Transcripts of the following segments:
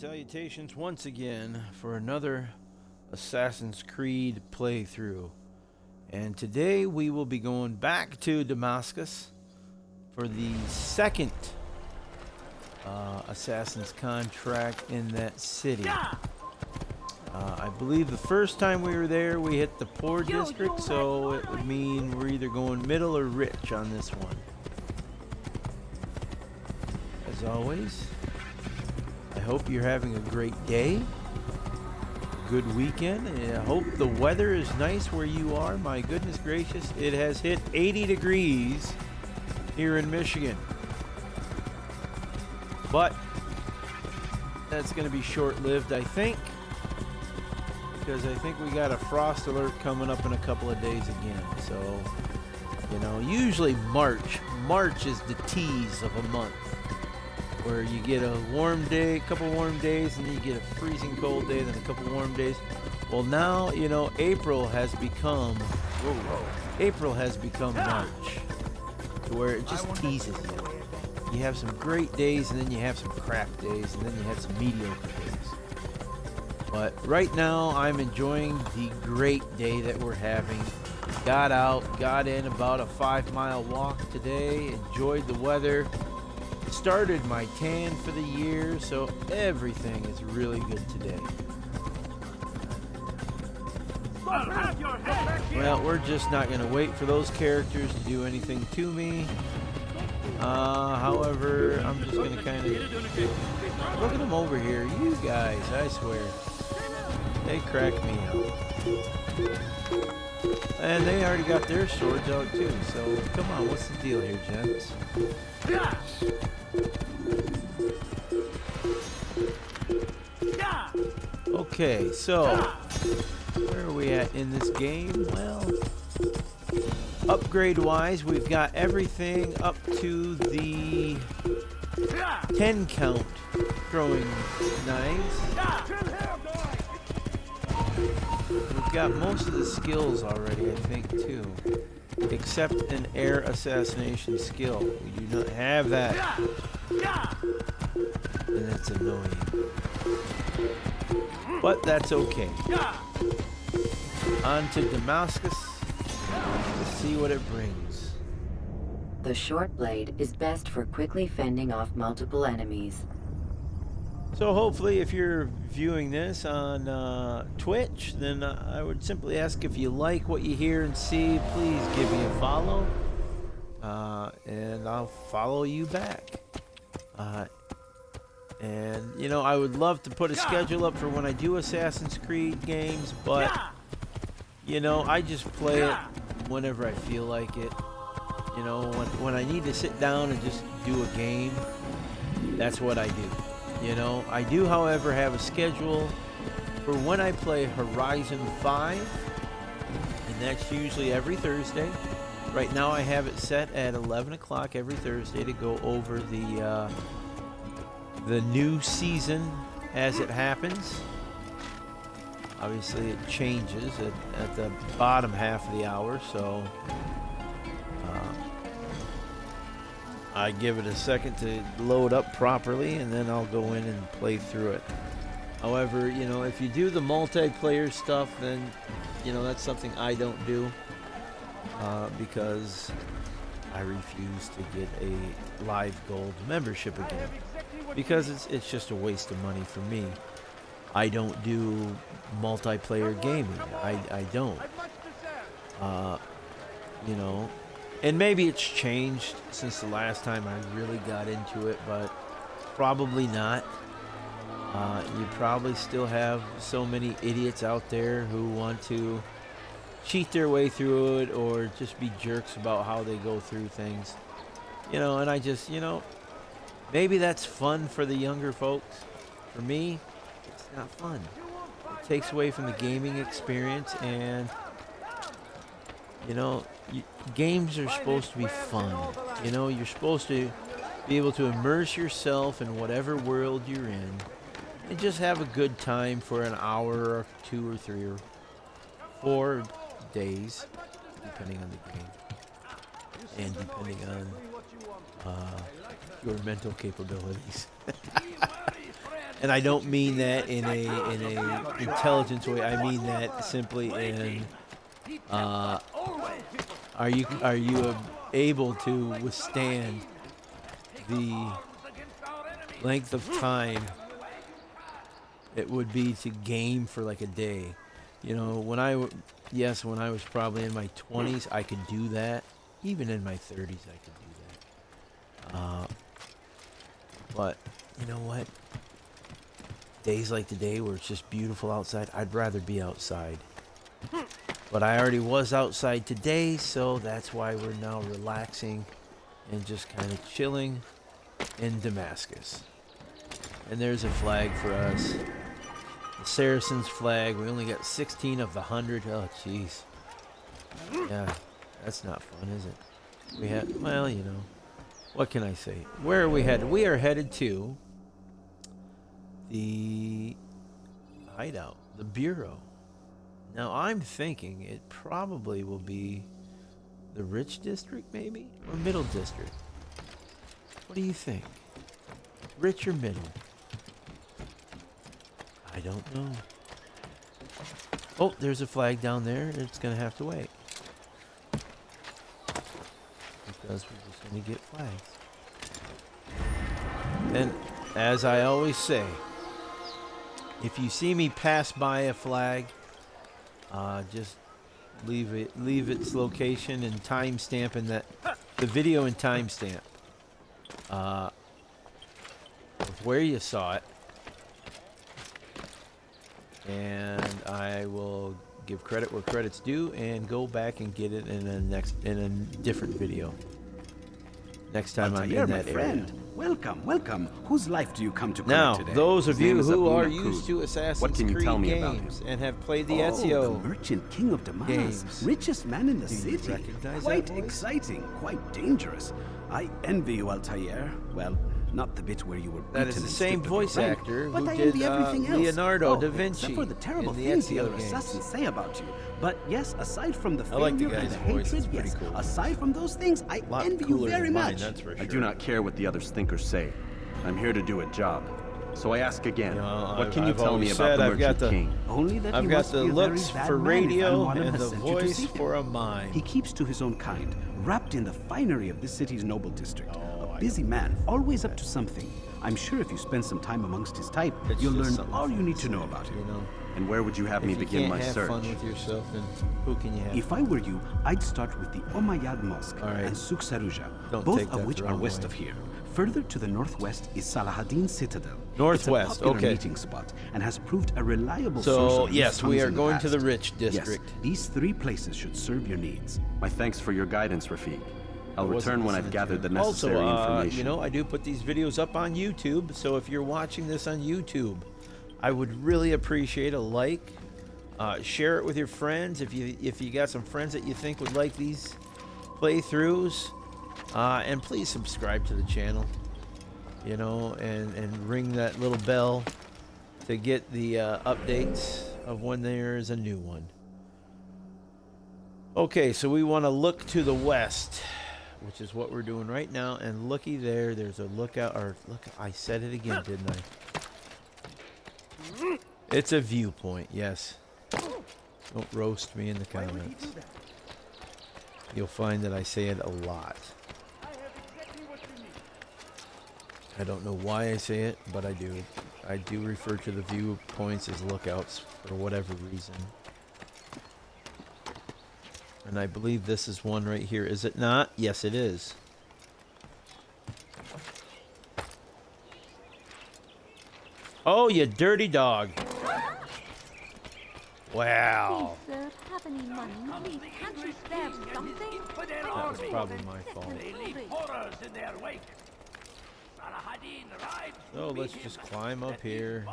salutations once again for another Assassin's Creed playthrough. And today we will be going back to Damascus for the second Assassin's contract in that city. I believe the first time we were there we hit the poor district, so it would mean we're either going middle or rich on this one. As always, I hope you're having a great day, good weekend, and I hope the weather is nice where you are. My goodness gracious, it has hit 80 degrees here in Michigan. But that's going to be short-lived, I think, because I think we got a frost alert coming up in a couple of days again. So, you know, usually March is the tease of a month, where you get a warm day, a couple warm days, and then you get a freezing cold day, then a couple warm days. Well, now, you know, April has become March, to where it just teases you. You have some great days, and then you have some crap days, and then you have some mediocre days. But right now, I'm enjoying the great day that we're having. Got out, got in about a 5-mile walk today, enjoyed the weather. Started my tan for the year, so everything is really good today. Well, we're just not going to wait for those characters to do anything to me. However, I'm just going to kind of look at them over here. You guys, I swear, they crack me up. And they already got their swords out too, so come on, what's the deal here, gents? Okay, so where are we at in this game? Well, upgrade-wise, we've got everything up to the 10 count throwing knives. We've got most of the skills already, I think, too. Except an air assassination skill. We do not have that. And it's annoying. But that's okay. On to Damascus to see what it brings. The short blade is best for quickly fending off multiple enemies. So hopefully if you're viewing this on Twitch, then I would simply ask, if you like what you hear and see, please give me a follow. And I'll follow you back. And, you know, I would love to put a schedule up for when I do Assassin's Creed games, but, you know, I just play it whenever I feel like it. You know, when I need to sit down and just do a game, that's what I do. You know, I do, however, have a schedule for when I play Horizon 5, and that's usually every Thursday. Right now I have it set at 11 o'clock every Thursday to go over the new season as it happens. Obviously it changes at the bottom half of the hour, so I give it a second to load up properly, and then I'll go in and play through it. However, you know, if you do the multiplayer stuff, then, you know, that's something I don't do, because I refuse to get a Live Gold membership again, because it's just a waste of money for me. I don't do multiplayer gaming. I don't. You know, and maybe it's changed since the last time I really got into it, but probably not. You probably still have so many idiots out there who want to cheat their way through it, or just be jerks about how they go through things. You know, and I just, you know, maybe that's fun for the younger folks. For me, it's not fun. It takes away from the gaming experience, and, you know, games are supposed to be fun. You know, you're supposed to be able to immerse yourself in whatever world you're in and just have a good time for an hour or 2 or 3 or 4 days, depending on the game and depending on your mental capabilities. And I don't mean that in a intelligence way. I mean that simply in are you able to withstand the length of time it would be to game for like a day? You know, when I was probably in my 20s, I could do that. Even in my 30s, I could do that. But you know what? Days like today where it's just beautiful outside, I'd rather be outside. But I already was outside today, so that's why we're now relaxing and just kind of chilling in Damascus. And there's a flag for us. The Saracens flag. We only got 16 of the 100. Oh, jeez. Yeah, that's not fun, is it? We had, well, you know, what can I say? Where are we headed? We are headed to the hideout, the Bureau. Now, I'm thinking it probably will be the Rich District, maybe? Or Middle District. What do you think? Rich or Middle? I don't know. Oh, there's a flag down there. It's going to have to wait. Because we're just going to get flags. And as I always say, if you see me pass by a flag, just leave its location and timestamp in that the video and timestamp of where you saw it, and I will give credit where credit's due and go back and get it in a different video. Next time I'm in that area. Welcome, welcome. Whose life do you come to collect Now, today? those of His name you is who Abdullah are Khud. used to Assassin's What can you Creed tell me about games him? and have played the Oh, Ezio the merchant king of Damas, games. richest man in the Do you city. recognize Quite that voice? exciting, quite dangerous. I envy you, Altair. Well, not the bit where you were That beaten is the and same stripped of voice your rank, actor but who I did envy everything else. Leonardo da Except Vinci for the terrible in the things the Ezio other games. assassins say about you. But yes, aside from the I like the failure and guy's the voice, it's hatred, pretty yes, cool. aside from those things, I Lot envy you cooler very than mine, much. that's for sure. I do not care what the others think or say. I'm here to do a job. So I ask again, You know, what can you I've tell me always about said the I've got Merchant the- King? Only that I've he got must the be a very looks bad for man if radio Al-Mualim and has the sent you to voice seek him. for a mime. He keeps to his own kind, wrapped in the finery of this city's noble district. Oh, A busy man, always up to something. I'm sure if you spend some time amongst his type, It's you'll just learn something all you fun need to to know say, about him. You know, And where would you have me if you begin can't my have search? fun with yourself, then who can you have? If I were you, I'd start with the Umayyad Mosque All right. and Souq Saruja, Don't both take that of which the are wrong west way. of here. Further to the northwest is Salahaddin Citadel. Northwest, it's a popular okay. meeting spot and has proved a reliable So, source of yes, loose we tongues are in the going to the past. Rich District. Yes, these three places should serve your needs. My thanks for your guidance, Rafiq. I'll I wasn't return when I've listening to gathered you. the necessary also, information. you know, I do put these videos up on YouTube, so if you're watching this on YouTube, I would really appreciate a like. Share it with your friends if you got some friends that you think would like these playthroughs, and please subscribe to the channel. You know, and ring that little bell to get the updates of when there is a new one. Okay, so we want to look to the west, which is what we're doing right now. And looky there, there's a lookout. Or look, I said it again, didn't I? It's a viewpoint, yes. Don't roast me in the comments. You'll find that I say it a lot. I don't know why I say it, but I do. I do refer to the viewpoints as lookouts for whatever reason. And I believe this is one right here. Is it not? Yes, it is. Oh, you dirty dog. Wow. Please, sir, have any money? Please, can't you spare something? That was probably my fault. Hungry. So let's just climb up here.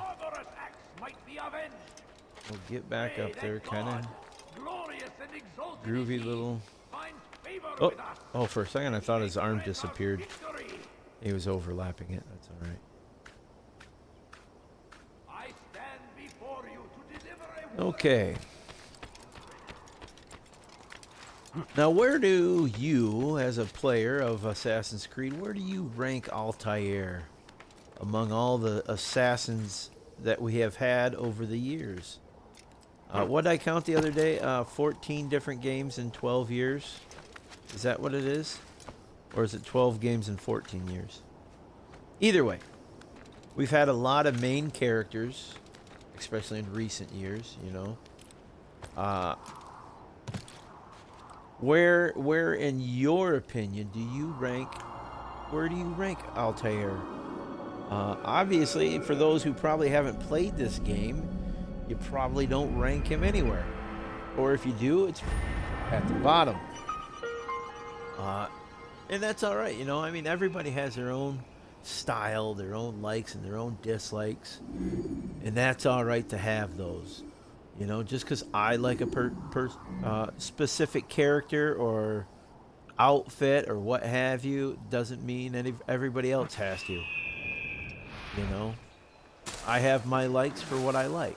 We'll get back up there, kind of groovy little. Oh, for a second I thought his arm disappeared. He was overlapping it. That's all right. Okay. Now, where do you, as a player of Assassin's Creed, where do you rank Altair among all the assassins that we have had over the years. What did I count the other day? 14 different games in 12 years. Is that what it is? Or is it 12 games in 14 years? Either way, we've had a lot of main characters, especially in recent years, you know. Where in your opinion where do you rank Altair? Obviously, for those who probably haven't played this game, you probably don't rank him anywhere. Or if you do, it's at the bottom. And that's all right, you know. I mean, everybody has their own style, their own likes and their own dislikes. And that's all right to have those. You know, just because I like a specific character or outfit or what have you, doesn't mean everybody else has to. You know, I have my likes for what I like.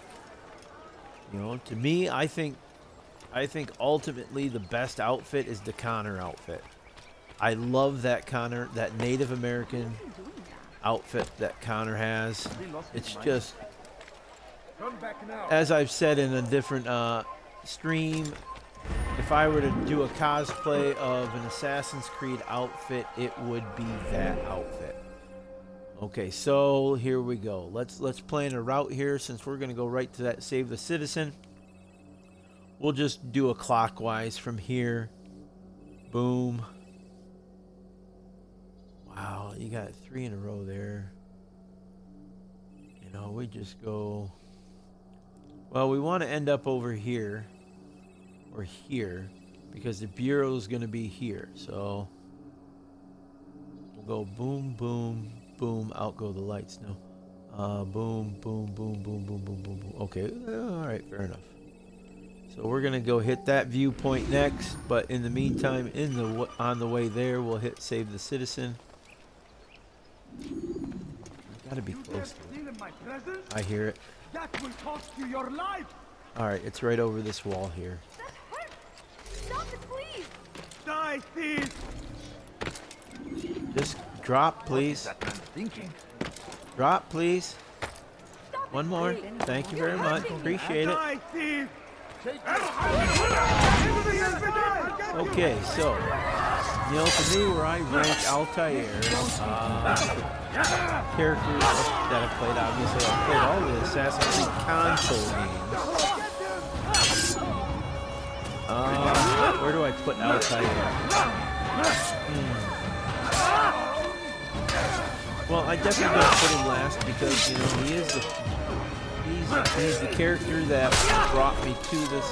You know, to me, I think ultimately the best outfit is the Connor outfit. I love that Native American outfit that Connor has. It's just, as I've said in a different stream, if I were to do a cosplay of an Assassin's Creed outfit, it would be that outfit. Okay, so here we go. Let's plan a route here, since we're going to go right to that Save the Citizen. We'll just do a clockwise from here. Boom. Wow, you got 3 in a row there. You know, we just go... Well, we want to end up over here. Or here. Because the bureau is going to be here. So... we'll go boom, boom, boom. Out go the lights now. Boom, boom, boom, boom, boom, boom, boom, boom. Okay, alright, fair enough. So we're going to go hit that viewpoint next. But in the meantime, on the way there, we'll hit Save the Citizen. Gotta be close to it. I hear it. That will cost you your life. Alright, it's right over this wall here. That hurts! Stop it, please! Die, thief! Just drop, please. That man thinking. Drop, please. Stop One it, more. please. Thank you You're very much. hurting me. Appreciate it. Die, thief! Okay, so, you know, for me, where I rank Altair, characters that I've played, obviously, I've played all the Assassin's Creed console games. Where do I put Altair? Well, I definitely don't put him last because, you know, he is he's the character that brought me to this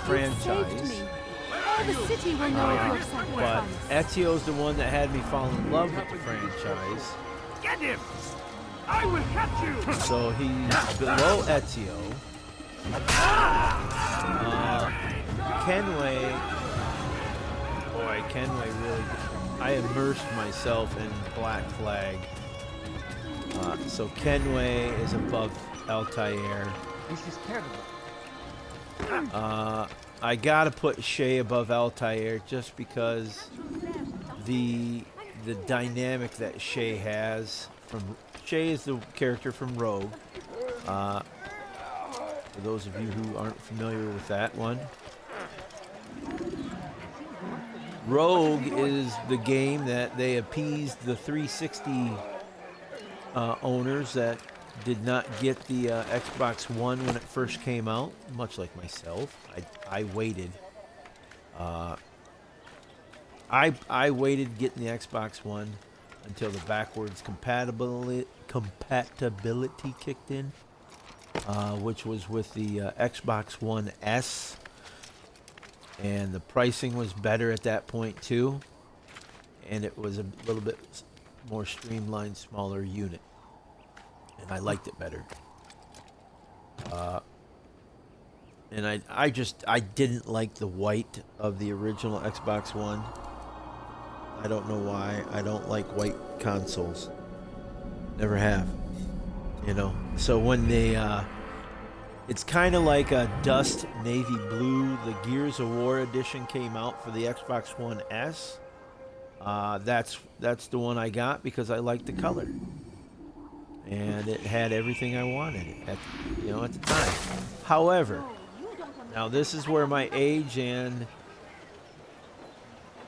franchise. All the city will know of your But sacrifice. Ezio's the one that had me fall in love with the franchise. Get him! I will catch you! So he's below Ezio. Kenway really... I immersed myself in Black Flag. So Kenway is above Altair. This is terrible. I gotta put Shay above Altair just because the dynamic that Shay has Shay is the character from Rogue. For those of you who aren't familiar with that one. Rogue is the game that they appeased the 360 owners that did not get the Xbox One when it first came out, much like myself. I waited. I waited getting the Xbox One until the backwards compatibility kicked in, which was with the Xbox One S, and the pricing was better at that point too, and it was a little bit more streamlined, smaller unit. And I liked it better. And I didn't like the white of the original Xbox One. I don't know why. I don't like white consoles. Never have. You know. So when they it's kind of like a dust navy blue. The Gears of War edition came out for the Xbox One S. That's the one I got because I liked the color, and it had everything I wanted at the time. However, now this is where my age and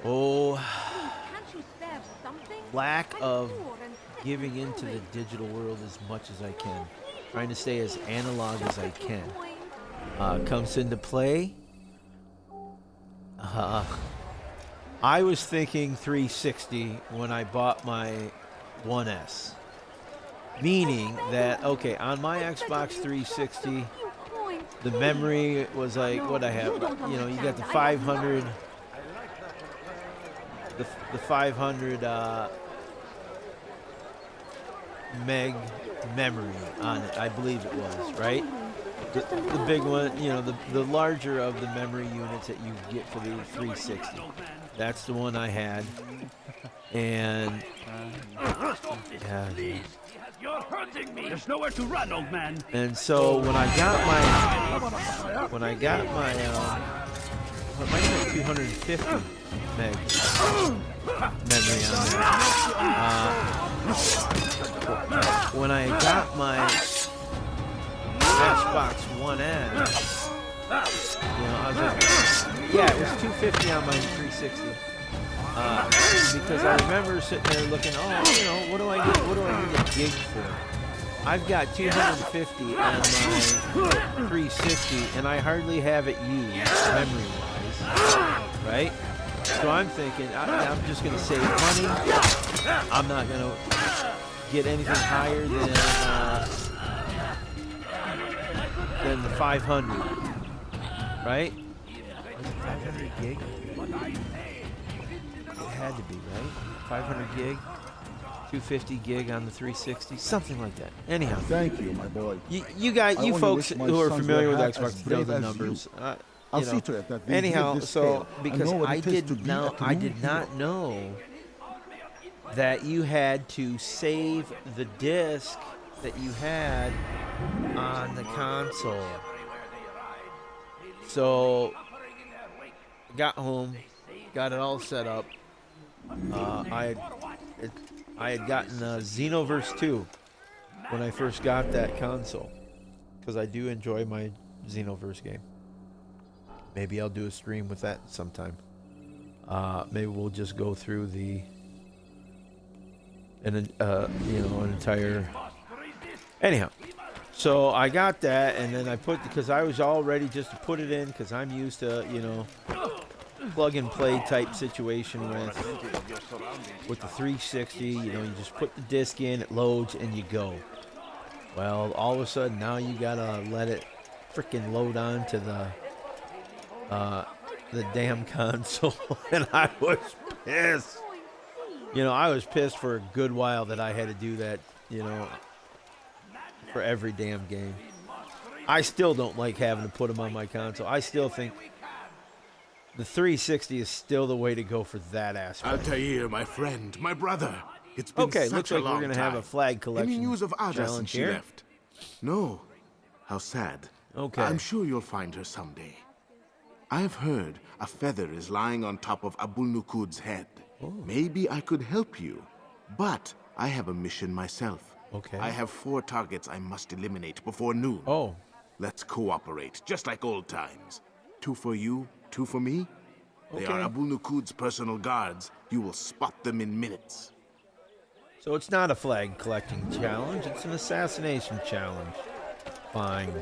Can't you spare something? lack I'm of poor and sick giving and into the hungry. digital world as much as I can, trying to stay as analog as I can, comes into play. I was thinking 360 when I bought my 1S. Meaning that, okay, on my Xbox 360, the memory was like what I have. You got the 500, the 500 meg memory on it, I believe it was, right? The big one, the larger of the memory units that you get for the 360. That's the one I had. And yeah. You're hurting me. There's nowhere to run, old man. And so when I got my what might have been 250 meg memory on there. When I got my Xbox One S, I was like, yeah, it was 250 on my 360. Because I remember sitting there looking, what do I need a gig for? I've got 250 on my 360, and I hardly have it used memory-wise, right? So I'm thinking, I'm just going to save money. I'm not going to get anything higher than the 500, right? Was it 500 gig? It had to be, right? 500 gig, 250 gig on the 360, something like that. Anyhow, Thank you, my boy. you only folks wish my who are sons familiar were with half as Xbox know brave the as numbers. I'll see to it that they anyhow, hear this so tale and because know what I it is to be a I true did not know that you had to save the disc that you had on the console. So got home, got it all set up. I had gotten Xenoverse 2 when I first got that console, because I do enjoy my Xenoverse game. Maybe I'll do a stream with that sometime. Maybe we'll just go through an entire. Anyhow, so I got that, and then because I was all ready just to put it in, because I'm used to plug and play type situation with the 360. You just put the disc in, it loads, and you go. Well, all of a sudden now you gotta let it freaking load onto the damn console, and I was pissed. I was pissed for a good while that I had to do that. For every damn game. I still don't like having to put them on my console. I still think the 360 is still the way to go for that aspect. Altair, my friend, my brother. It's been Okay, such looks a like long we're going to have a time. flag collection Any news of Ada since challenge she here. left? No. How sad. Okay. I'm sure you'll find her someday. I've heard a feather is lying on top of Abul Nukud's head. Maybe I could help you. But I have a mission myself. Okay. I have 4 targets I must eliminate before noon. Oh, Let's cooperate, just like old times. 2 for you, 2 for me. They are Okay. Abul Nukud's personal guards. You will spot them in minutes. so it's not a flag collecting challenge. It's an assassination challenge. Fine.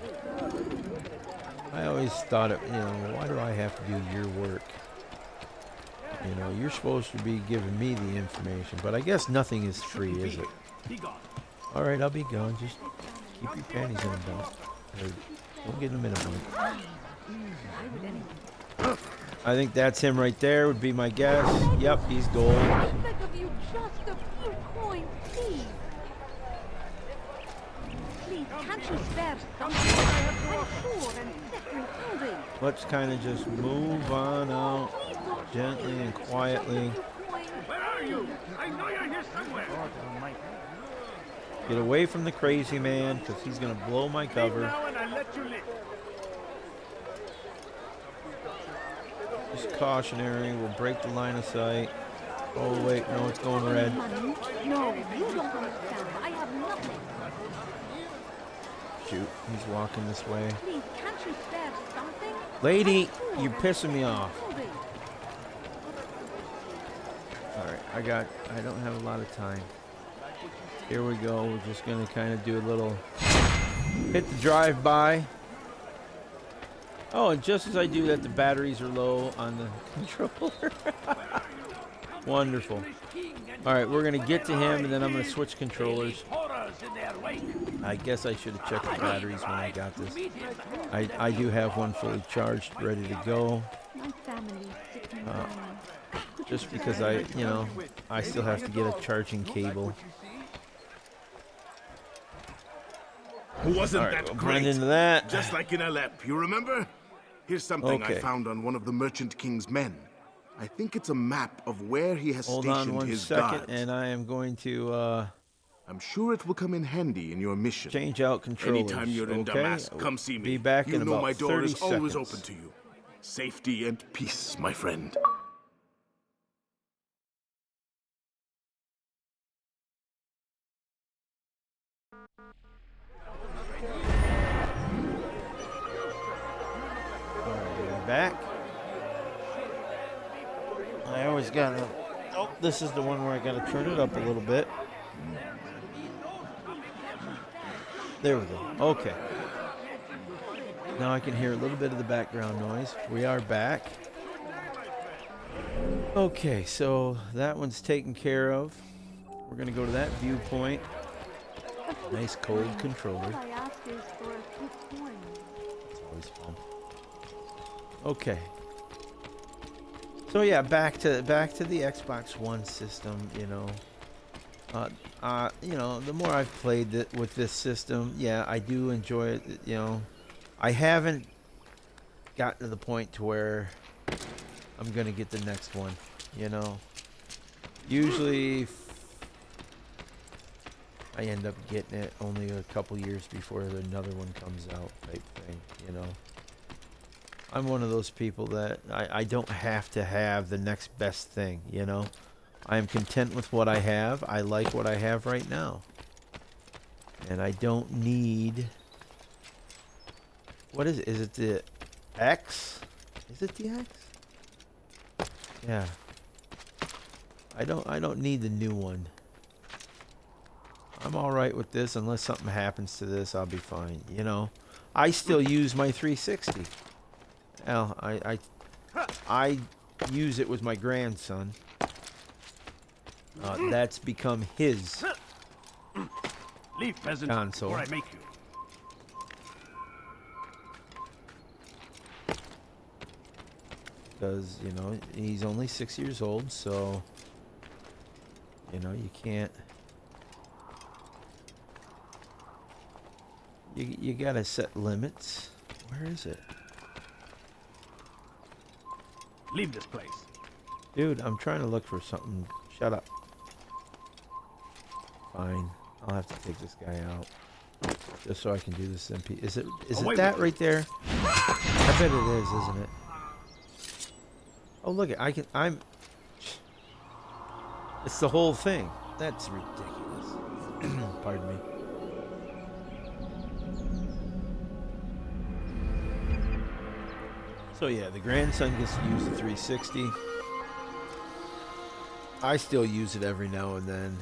I always thought why do I have to do your work? You're supposed to be giving me the information, but I guess nothing is free, is it? Be gone. All right, I'll be gone. Just keep your panties in a belt. Or don't get them in a belt. I think that's him right there, would be my guess. Yep, he's gold. I beg of you, just a few coins, please. Please, can't you spare something? I'm poor and sick and hungry. Let's kind of just move on out gently and quietly. Where are you? I know you're here somewhere. Get away from the crazy man, because he's going to blow my Leave cover. now and I let you live. Just cautionary, we'll break the line of sight. Oh wait, no, it's going red. Money? No, you don't understand. I have nothing. Shoot, he's walking this way. Please, can't you spare something? Lady, I'm poor you're and pissing me off. hungry. Alright, I don't have a lot of time. Here we go. We're just gonna kind of do a little hit the drive-by. Oh, and just as I do that, the batteries are low on the controller. Wonderful. Alright, we're gonna get to him and then I'm gonna switch controllers. Horrors in their wake. I guess I should have checked the batteries when I got this. I do have one fully charged, ready to go. My family's sick and dying. Just because I still have to get a charging cable. Wasn't Alright, that we'll great? blend into that. Just like in Alep, you remember? Here's something I Okay. found on one of the Merchant King's men. I think it's a map of where he has Hold on stationed one his second, guards. and I am going to I'm sure it will come in handy in your mission. change out controllers. Anytime you're in okay? Damascus, come see me. Be back you in know about my door 30 is always seconds. open to you. Safety and peace, my friend. Alright, back. I always gotta. Oh, this is the one where I gotta turn it up a little bit. There we go. Okay. Now I can hear a little bit of the background noise. We are back. Okay, so that one's taken care of. We're gonna go to that viewpoint. Nice cold controller. All I ask is for a quick coin. It's always fun. Okay. So yeah, back to the Xbox One system. The more I've played with this system, yeah, I do enjoy it. I haven't gotten to the point to where I'm gonna get the next one. Usually I end up getting it only a couple years before another one comes out, type thing. I'm one of those people that I don't have to have the next best thing. I am content with what I have. I like what I have right now. And I don't need... What is it? Is it the X? Is it the X? Yeah. I don't need the new one. I'm alright with this. Unless something happens to this, I'll be fine. I still use my 360. Well, I use it with my grandson. That's become his Leave, peasant, console. or I make you. Because, he's only 6 years old, so, you can't... You gotta set limits. Where is it? Leave this place. Dude, I'm trying to look for something. Shut up. Fine. I'll have to take this guy out. Just so I can do this MP. Is it Away that with right there? I bet it is, isn't it? Oh, look, I'm... It's the whole thing. That's ridiculous. Pardon me. So yeah, the grandson gets to use the 360. I still use it every now and then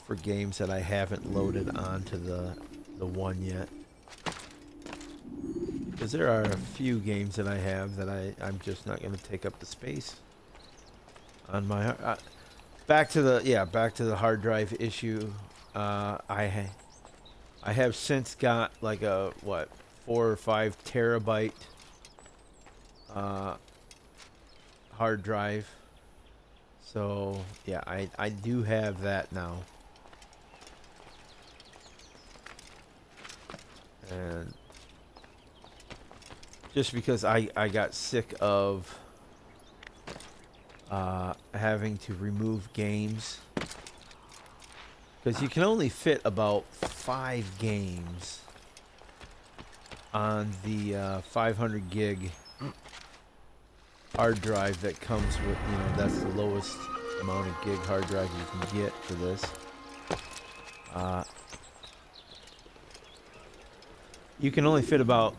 for games that I haven't loaded onto the one yet. Because there are a few games that I have that I'm just not going to take up the space on my back to the hard drive issue. I have since got like a 4 or 5 terabyte hard drive. So yeah, I do have that now. And just because I got sick of having to remove games, because you can only fit about 5 games on the 500 gig hard drive that comes with, you know, that's the lowest amount of gig hard drive you can get for this. You can only fit about,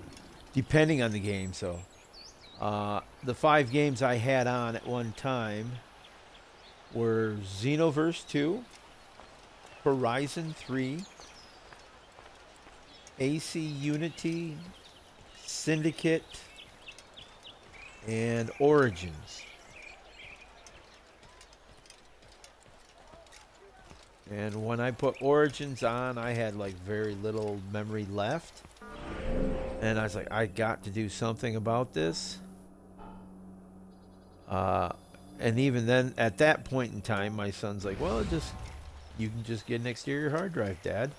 depending on the game, so the 5 games I had on at one time were Xenoverse 2, Horizon 3, AC Unity, Syndicate, and Origins. And when I put Origins on, I had like very little memory left. And I was like, I got to do something about this. And even then, at that point in time, my son's like, well, you can just get an exterior hard drive, Dad.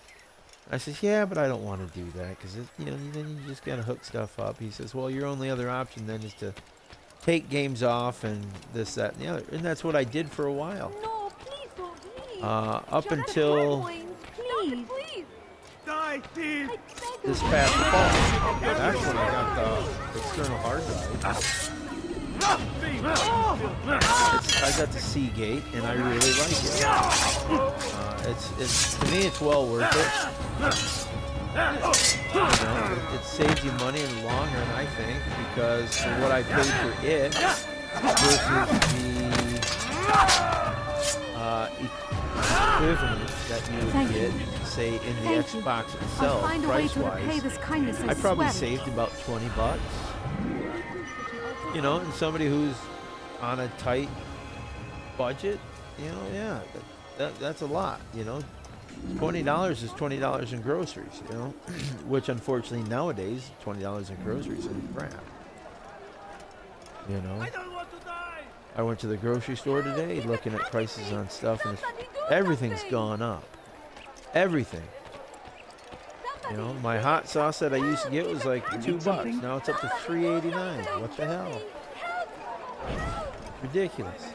I says, yeah, but I don't want to do that because, you know, then you just got to hook stuff up. He says, well, your only other option then is to take games off and this, that, and the other. And that's what I did for a while. No, please don't leave. Up until Please. Die, thief! this past fall. That's when I got the external hard drive. I got the Seagate, and I really like it. It's to me, it's well worth it. You know, it saves you money in the long run, I think, because for what I paid for it versus the equivalent that you would get, say, in the Xbox itself, price-wise, I probably saved about $20. You know, and somebody who's on a tight budget, you know, yeah, that's a lot, you know. $20 is $20 in groceries, you know, which unfortunately nowadays, $20 in groceries is crap. You know, I went to the grocery store today looking at prices on stuff, and everything's gone up. Everything. You know, my hot sauce that I used to get was like $2. Now it's up to $3.89. What the hell? Ridiculous.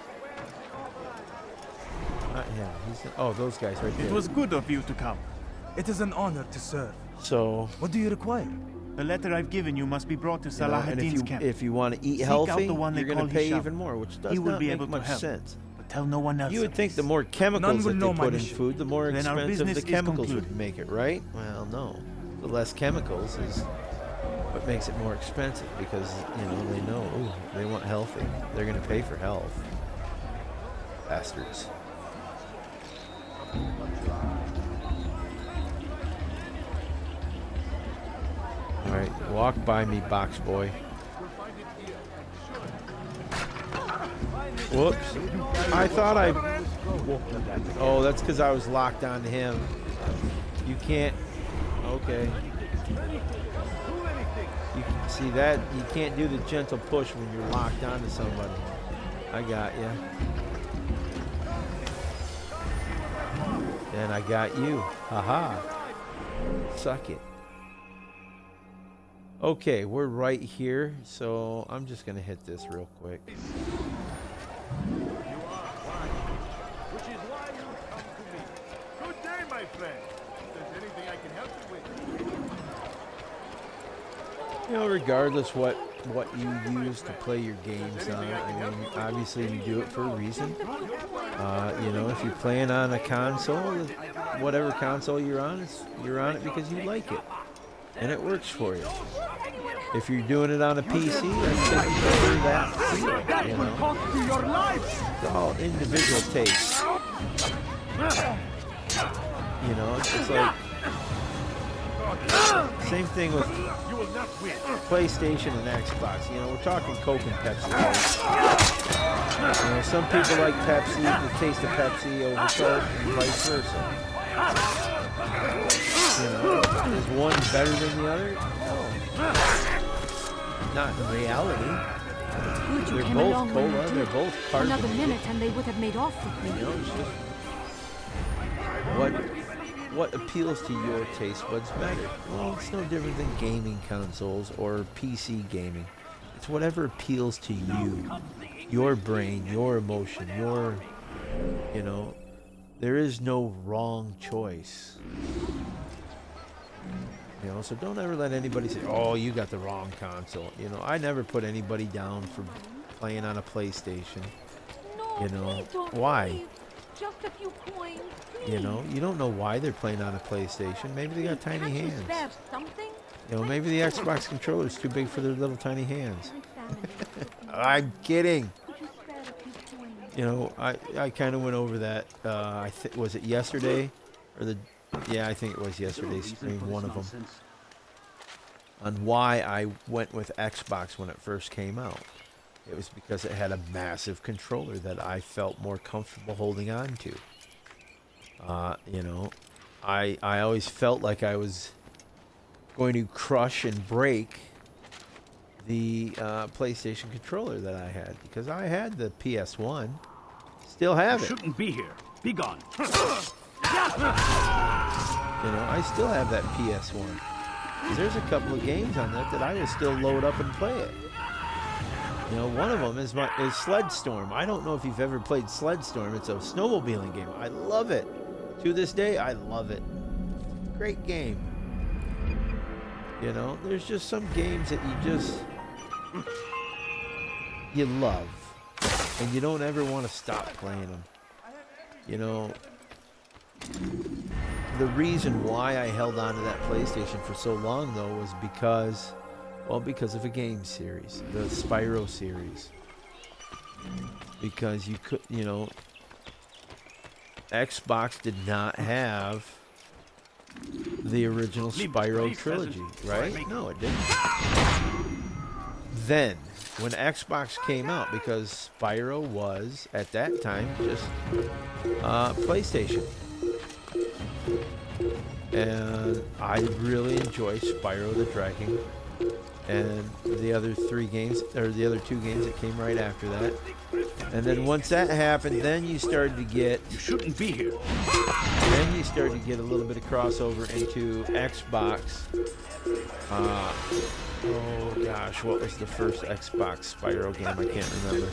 Yeah, oh, those guys right there. It was good of you to come. It is an honor to serve. So, what do you require? The letter I've given you must be brought to Salah ad-Din's camp. If you want to eat healthy, you're going to pay even more, which does not make much sense. But tell no one else. You would think the more chemicals that they put in food, the more expensive the chemicals would make it, right? Well, no. The less chemicals is what makes it more expensive because, you know, they know, ooh, they want healthy. They're going to pay for health. Bastards. Alright, walk by me, box boy. Whoops. I thought I... Oh, that's because I was locked onto him. You can't... Okay. You can see that? You can't do the gentle push when you're locked onto somebody. I got you. And I got you. Haha. Suck it. Okay, we're right here, so I'm just gonna hit this real quick. Which is why you come to me. Good day, my friend. If there's anything I can help you with. You know, regardless what you use to play your games on, I mean, obviously you do it for a reason. You know, if you're playing on a console, whatever console you're on it because you like it. And it works for you. If you're doing it on a PC, that's because you prefer that feel, you know. It's all individual taste. You know, it's like same thing with PlayStation and Xbox. You know, we're talking Coke and Pepsi. Right? You know, some people like Pepsi, the taste of Pepsi over Coke, and vice versa. You know, is one better than the other? No. Not in reality. They're both cola, they're both carbonated. Another minute and they would have made off with me. You know, it's just what appeals to your taste buds better? Well, it's no different than gaming consoles or PC gaming. It's whatever appeals to you. Your brain, your emotion, your, you know, there is no wrong choice. You know, so don't ever let anybody say, oh, you got the wrong console. You know, I never put anybody down for playing on a PlayStation. No, You know, please don't why? leave. Just a few coins, please. You know, you don't know why they're playing on a PlayStation. Maybe they got tiny Can't you hands. spare something? You know, maybe the Xbox controller is too big for their little tiny hands. My family is looking. I'm kidding. Could you spare a few coins? You know, I kind of went over that. Was it yesterday, or the? Yeah, I think it was yesterday. Stream one of them on why I went with Xbox when it first came out. It was because it had a massive controller that I felt more comfortable holding on to. You know, I always felt like I was going to crush and break the PlayStation controller that I had, because I had the PS1, still have it. Shouldn't be here. Be gone. You know, I still have that PS1. 'Cause there's a couple of games on that I will still load up and play it. You know, one of them is Sledstorm. I don't know if you've ever played Sledstorm. It's a snowmobiling game. I love it. To this day, I love it. Great game. You know, there's just some games that you love, and you don't ever want to stop playing them. You know, the reason why I held on to that PlayStation for so long, though, was because of a game series, the Spyro series. Because you could, you know, Xbox did not have the original Spyro trilogy, right? No, it didn't. Then, when Xbox came out, because Spyro was, at that time, just PlayStation. And I really enjoyed Spyro the Dragon and the other two games that came right after that. And then once that happened, then you started to get... You shouldn't be here. Then you started to get a little bit of crossover into Xbox. Oh gosh, what was the first Xbox Spyro game? I can't remember.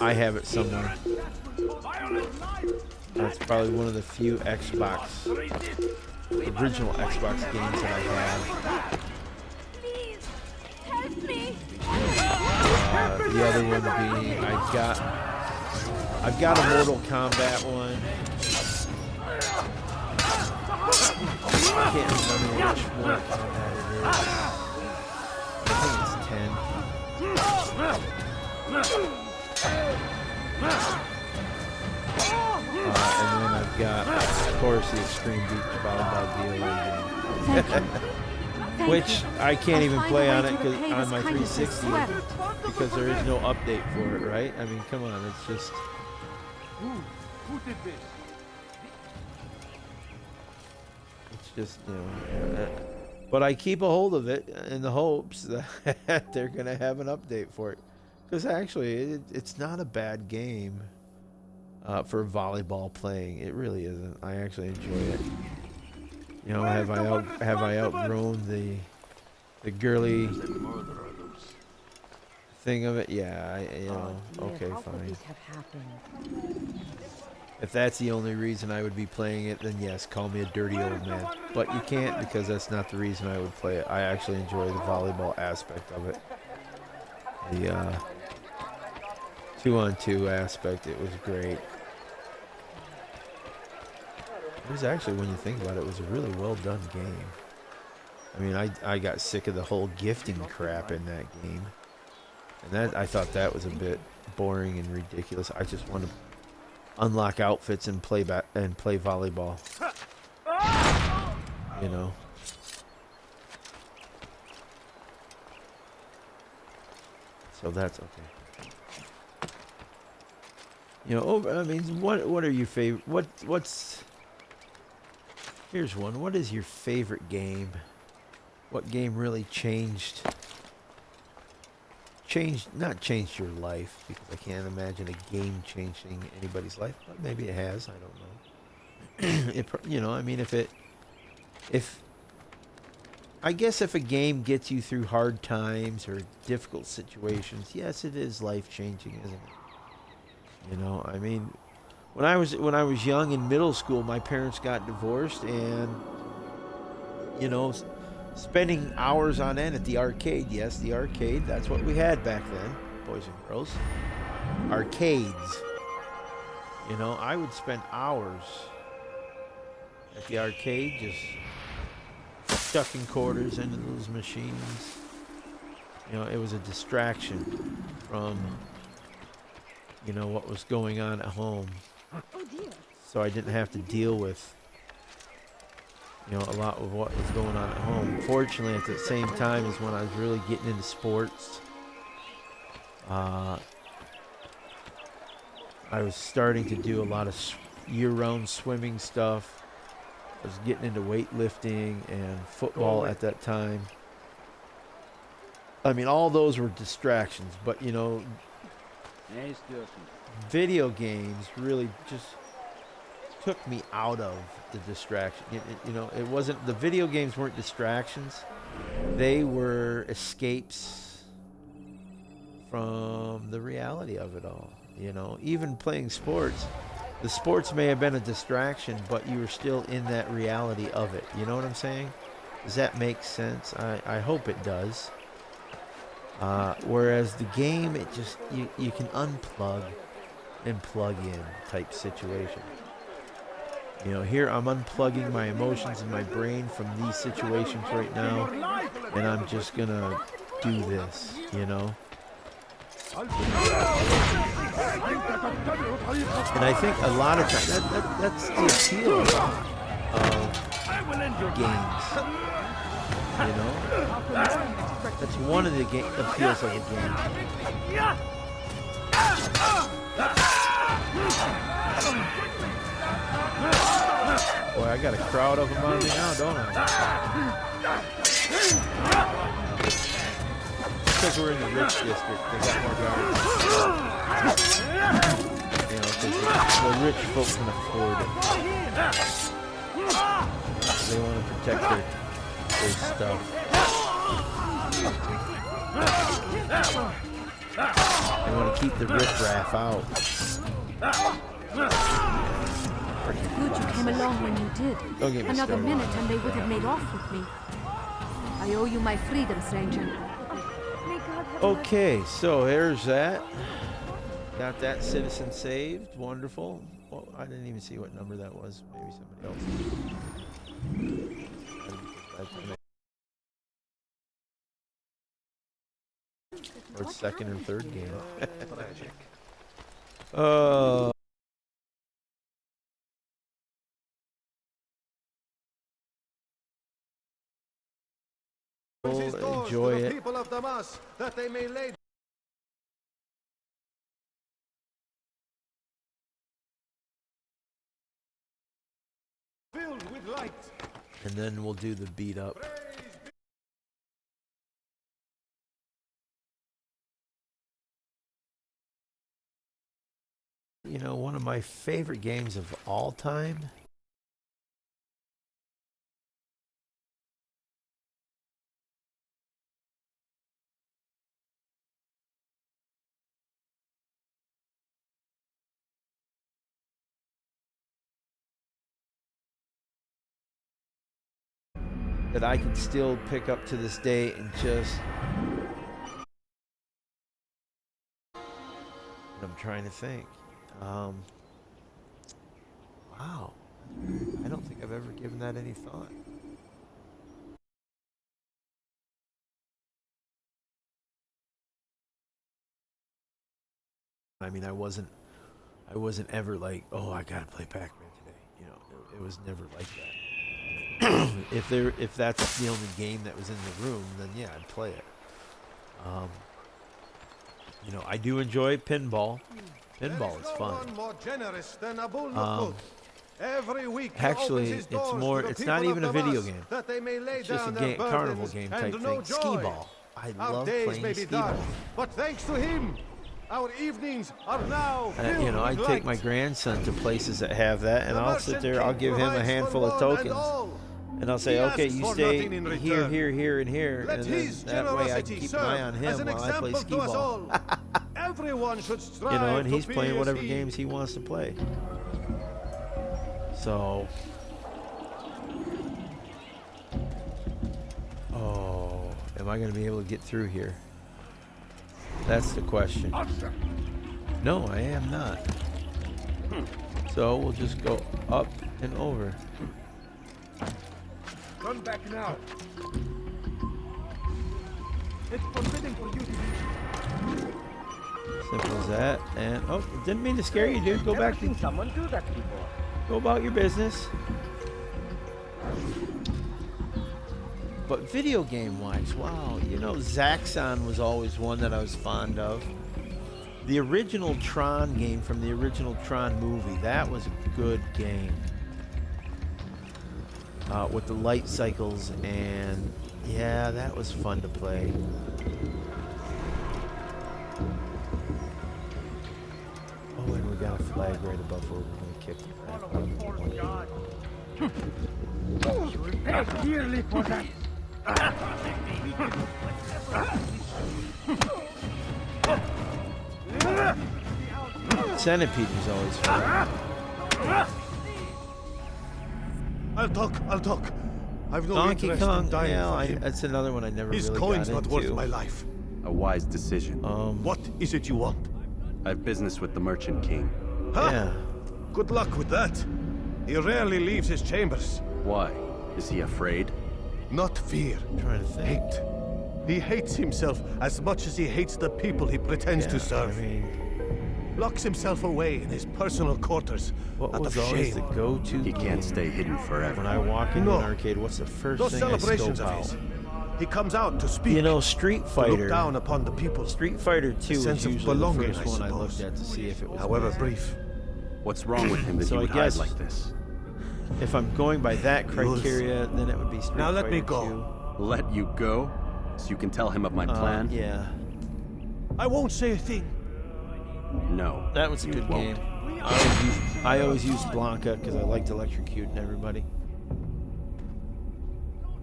I have it somewhere. That's probably one of the few original Xbox games that I have. Please, help me. The other one being, I've got a Mortal Kombat one. I can't remember which Mortal Kombat it is. I think it's 10. And then I've got, of course, the Extreme Beach Volleyball DOA game. Which I can't even play on it on my 360 because there is no update for it, right? I mean, come on, it's just... Who did this? It's just, you know... But I keep a hold of it in the hopes that they're going to have an update for it. Because actually, it's not a bad game for volleyball playing. It really isn't. I actually enjoy it. You know, have I outgrown the girly thing of it? Yeah, you know, okay, fine. If that's the only reason I would be playing it, then yes, call me a dirty old man. But you can't, because that's not the reason I would play it. I actually enjoy the volleyball aspect of it. The 2-on-2 aspect, it was great. It was actually, when you think about it, it was a really well done game. I mean, I got sick of the whole gifting crap in that game. And I thought that was a bit boring and ridiculous. I just wanted to unlock outfits and play volleyball. You know. So that's okay. You know, I mean, what are your favorite? What's Here's one. What is your favorite game? What game really not changed your life, because I can't imagine a game changing anybody's life, but maybe it has, I don't know. You know, I mean, I guess if a game gets you through hard times or difficult situations, yes, it is life changing, isn't it? You know, I mean, when I was young in middle school, my parents got divorced, and you know, spending hours on end at the arcade. Yes, the arcade. That's what we had back then, boys and girls. Arcades. You know, I would spend hours at the arcade just stuffing quarters into those machines. You know, it was a distraction from, you know, what was going on at home. So I didn't have to deal with, you know, a lot of what was going on at home. Fortunately, at the same time is when I was really getting into sports. I was starting to do a lot of year-round swimming stuff. I was getting into weightlifting and football at that time. I mean, all those were distractions, but, you know, video games really just took me out of the distraction. You know, it wasn't, the video games weren't distractions. They were escapes from the reality of it all. You know, even playing sports, the sports may have been a distraction, but you were still in that reality of it. You know what I'm saying? Does that make sense? I hope it does. Whereas the game, it just, you can unplug and plug in type situation. You know, here I'm unplugging my emotions in my brain from these situations right now, and I'm just gonna do this, you know? And I think a lot of times, that's the appeal of games, you know? That's one of the appeals of a game. Boy, I got a crowd of them on me now, don't I? Because we're in the rich district, they got more guards. You know, because the rich folk can afford it. They want to protect their stuff. They want to keep the riffraff out. Good you came along when you did. Don't get me Another started. minute and they would have made off with me. I owe you my freedom, stranger. Okay, so there's that. Got that citizen saved. Wonderful. Well, I didn't even see what number that was. Maybe somebody else. Or second or third game. Enjoy it. People of Damas, that they may lay filled with light. And then we'll do the beat up. You know, one of my favorite games of all time. That I can still pick up to this day and just... I'm trying to think. Wow. I don't think I've ever given that any thought. I mean, I wasn't ever like, oh, I gotta play Pac-Man today. You know, it was never like that. If that's the only game that was in the room, then yeah, I'd play it. You know, I do enjoy pinball. Pinball is fun. Every week Actually, it's not even a video game. It's just a game, carnival game type thing. Skee-ball. I love playing skee-ball. But thanks to him, our evenings are now filled You know, I with take my light. grandson to places that have that, and I'll sit there, I'll give him a handful of tokens. And I'll say, He okay, asks you for stay nothing in here, return. here, here, and here. Let And then his that way I can generosity keep an eye on serve him as an while I play example to us skee-ball. all. Everyone should strive You know, and to he's be playing as whatever he. games he wants to play. So, Oh, am I going to be able to get through here? That's the question. No, I am not. So we'll just go up and over. Run back now. It's forbidden for you to do. Simple as that. And oh, didn't mean to scare you, dude. Go back to Someone do that before. go about your business. But video game wise, wow, you know, Zaxxon was always one that I was fond of. The original Tron game from the original Tron movie, that was a good game. With the light cycles, and yeah, that was fun to play. Oh, and we got a flag right above where we're going to kick the crap out of it. You will pay dearly for that. Centipede was always fun. I'll talk. I've no Donkey interest Kong, in dying yeah, for him. that's another one I never His really coin's got not worth into. my life. A wise decision. What is it you want? I have business with the Merchant King. Huh? Yeah. Good luck with that. He rarely leaves his chambers. Why? Is he afraid? Not fear. I'm trying to think. Hate. He hates himself as much as he hates the people he pretends to serve. I mean, Locks himself away in his personal quarters what out was of always shame. the go-to He game can't stay hidden forever. when I walk into No. an arcade? What's the first Those thing I celebrations scope of out? his. He comes out to speak. You know, Street to Fighter. look down upon the people. Street Fighter 2 was sense of usually the belonging, first I one I suppose. looked at to see if it was. However mine. brief. What's wrong with him that So he I would guess- hide like this? If I'm going by that criteria, then it would be Street Now Fighter let me go. 2. Let you go? So you can tell him of my plan? Yeah, I won't say a thing. No. that was a you good won't. game. I always used Blanca because I liked electrocuting everybody.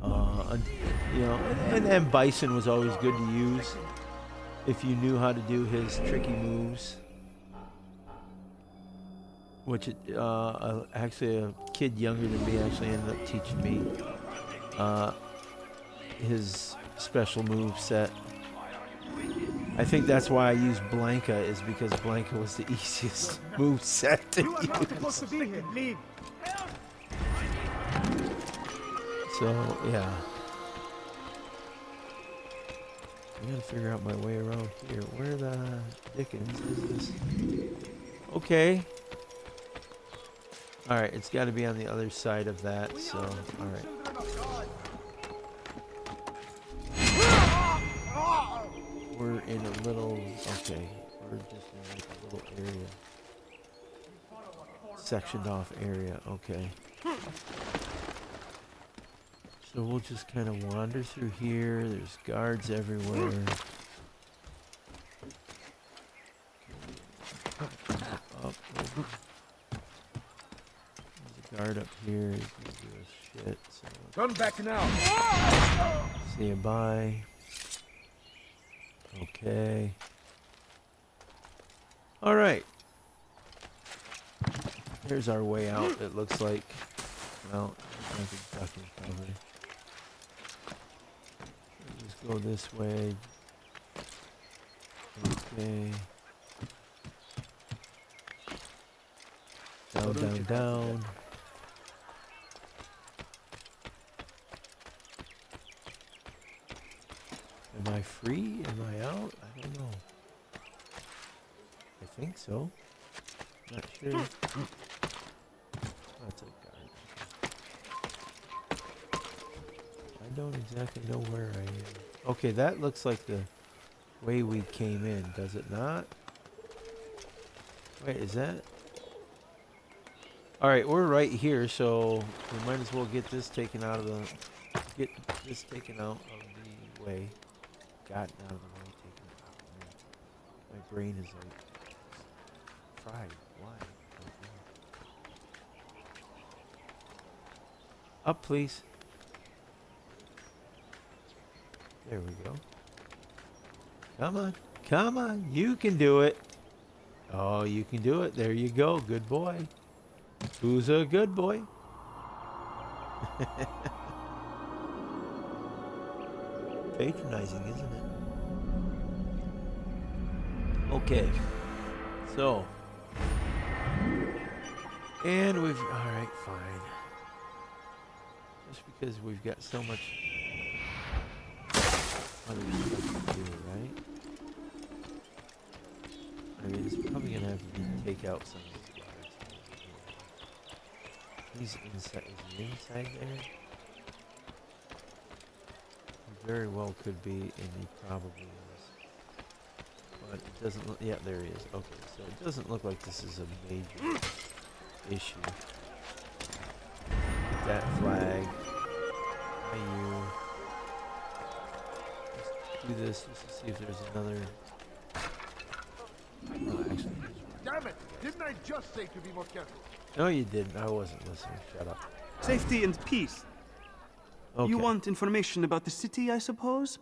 You know, and Bison was always good to use if you knew how to do his tricky moves. Which actually a kid younger than me actually ended up teaching me his special move set. I think that's why I used Blanca, is because Blanca was the easiest move set to use. to be here. Leave. So yeah, I gotta figure out my way around here. Where the dickens is this? Okay. All right, it's got to be on the other side of that. So all right. We're in a little, okay, we're just in like a little area. Sectioned off area, okay. So we'll just kind of wander through here. There's guards everywhere. Up. There's a guard up here. He's gonna do his shit, so Run back now. say you bye. Okay. All right. Here's our way out, it looks like. Well, it's like a ducking cover. Just go this way. Okay. Down, down, down. Am I free? Am I out? I don't know. I think so. Not sure. That's a guard. I don't exactly know where I am. Okay, that looks like the way we came in, does it not? Wait, is that? Alright, we're right here, so we might as well get this taken out of the... Get this taken out of the way. Gotten out of the way, taken it out of the way. My brain is like... fried. Why? I don't know. Up, please. There we go. Come on. Come on. You can do it. Oh, you can do it. There you go. Good boy. Who's a good boy? patronizing, isn't it? Okay. So. And we've... Alright, fine. Just because we've got so much other stuff to do, right? I mean, it's probably gonna have to take out some of these guards. He's inside. Is he inside there? He very well could be, and he probably is. But it doesn't look. Yeah, there he is. Okay, so it doesn't look like this is a major issue. Get that flag. By you. Let's do this just to see if there's another. Oh, actually, Damn it! Didn't I just say to be more careful? no, you didn't. I wasn't listening. Shut up. Safety and peace. Okay. You want information about the city, I suppose?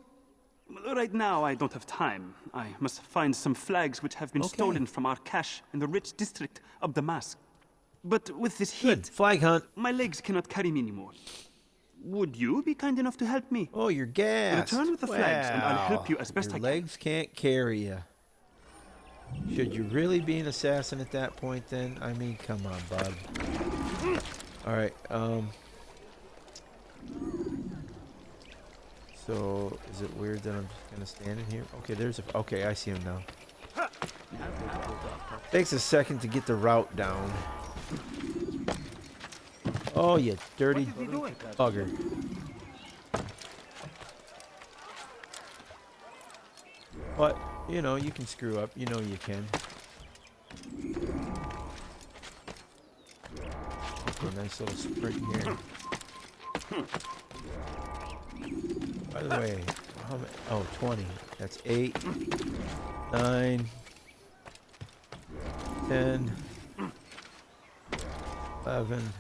Well, right now, I don't have time. I must find some flags which have been stolen from our cache in the rich district of Damask. But with this Good. heat, Flag hunt. my legs cannot carry me anymore. Would you be kind enough to help me? Oh, you're gassed. Return with the flags, and I'll help Wow. you as best Your I can. legs can't carry you. Should you really be an assassin at that point then? I mean, come on, bud. Alright, so, is it weird that I'm just gonna stand in here? Okay, there's a... Okay, I see him now. Takes a second to get the route down. Oh, you dirty bugger. But, you know, you can screw up. You know you can. Okay, nice little sprint here. By the way, how many? Oh, 20. That's 8, 9, 10, 11,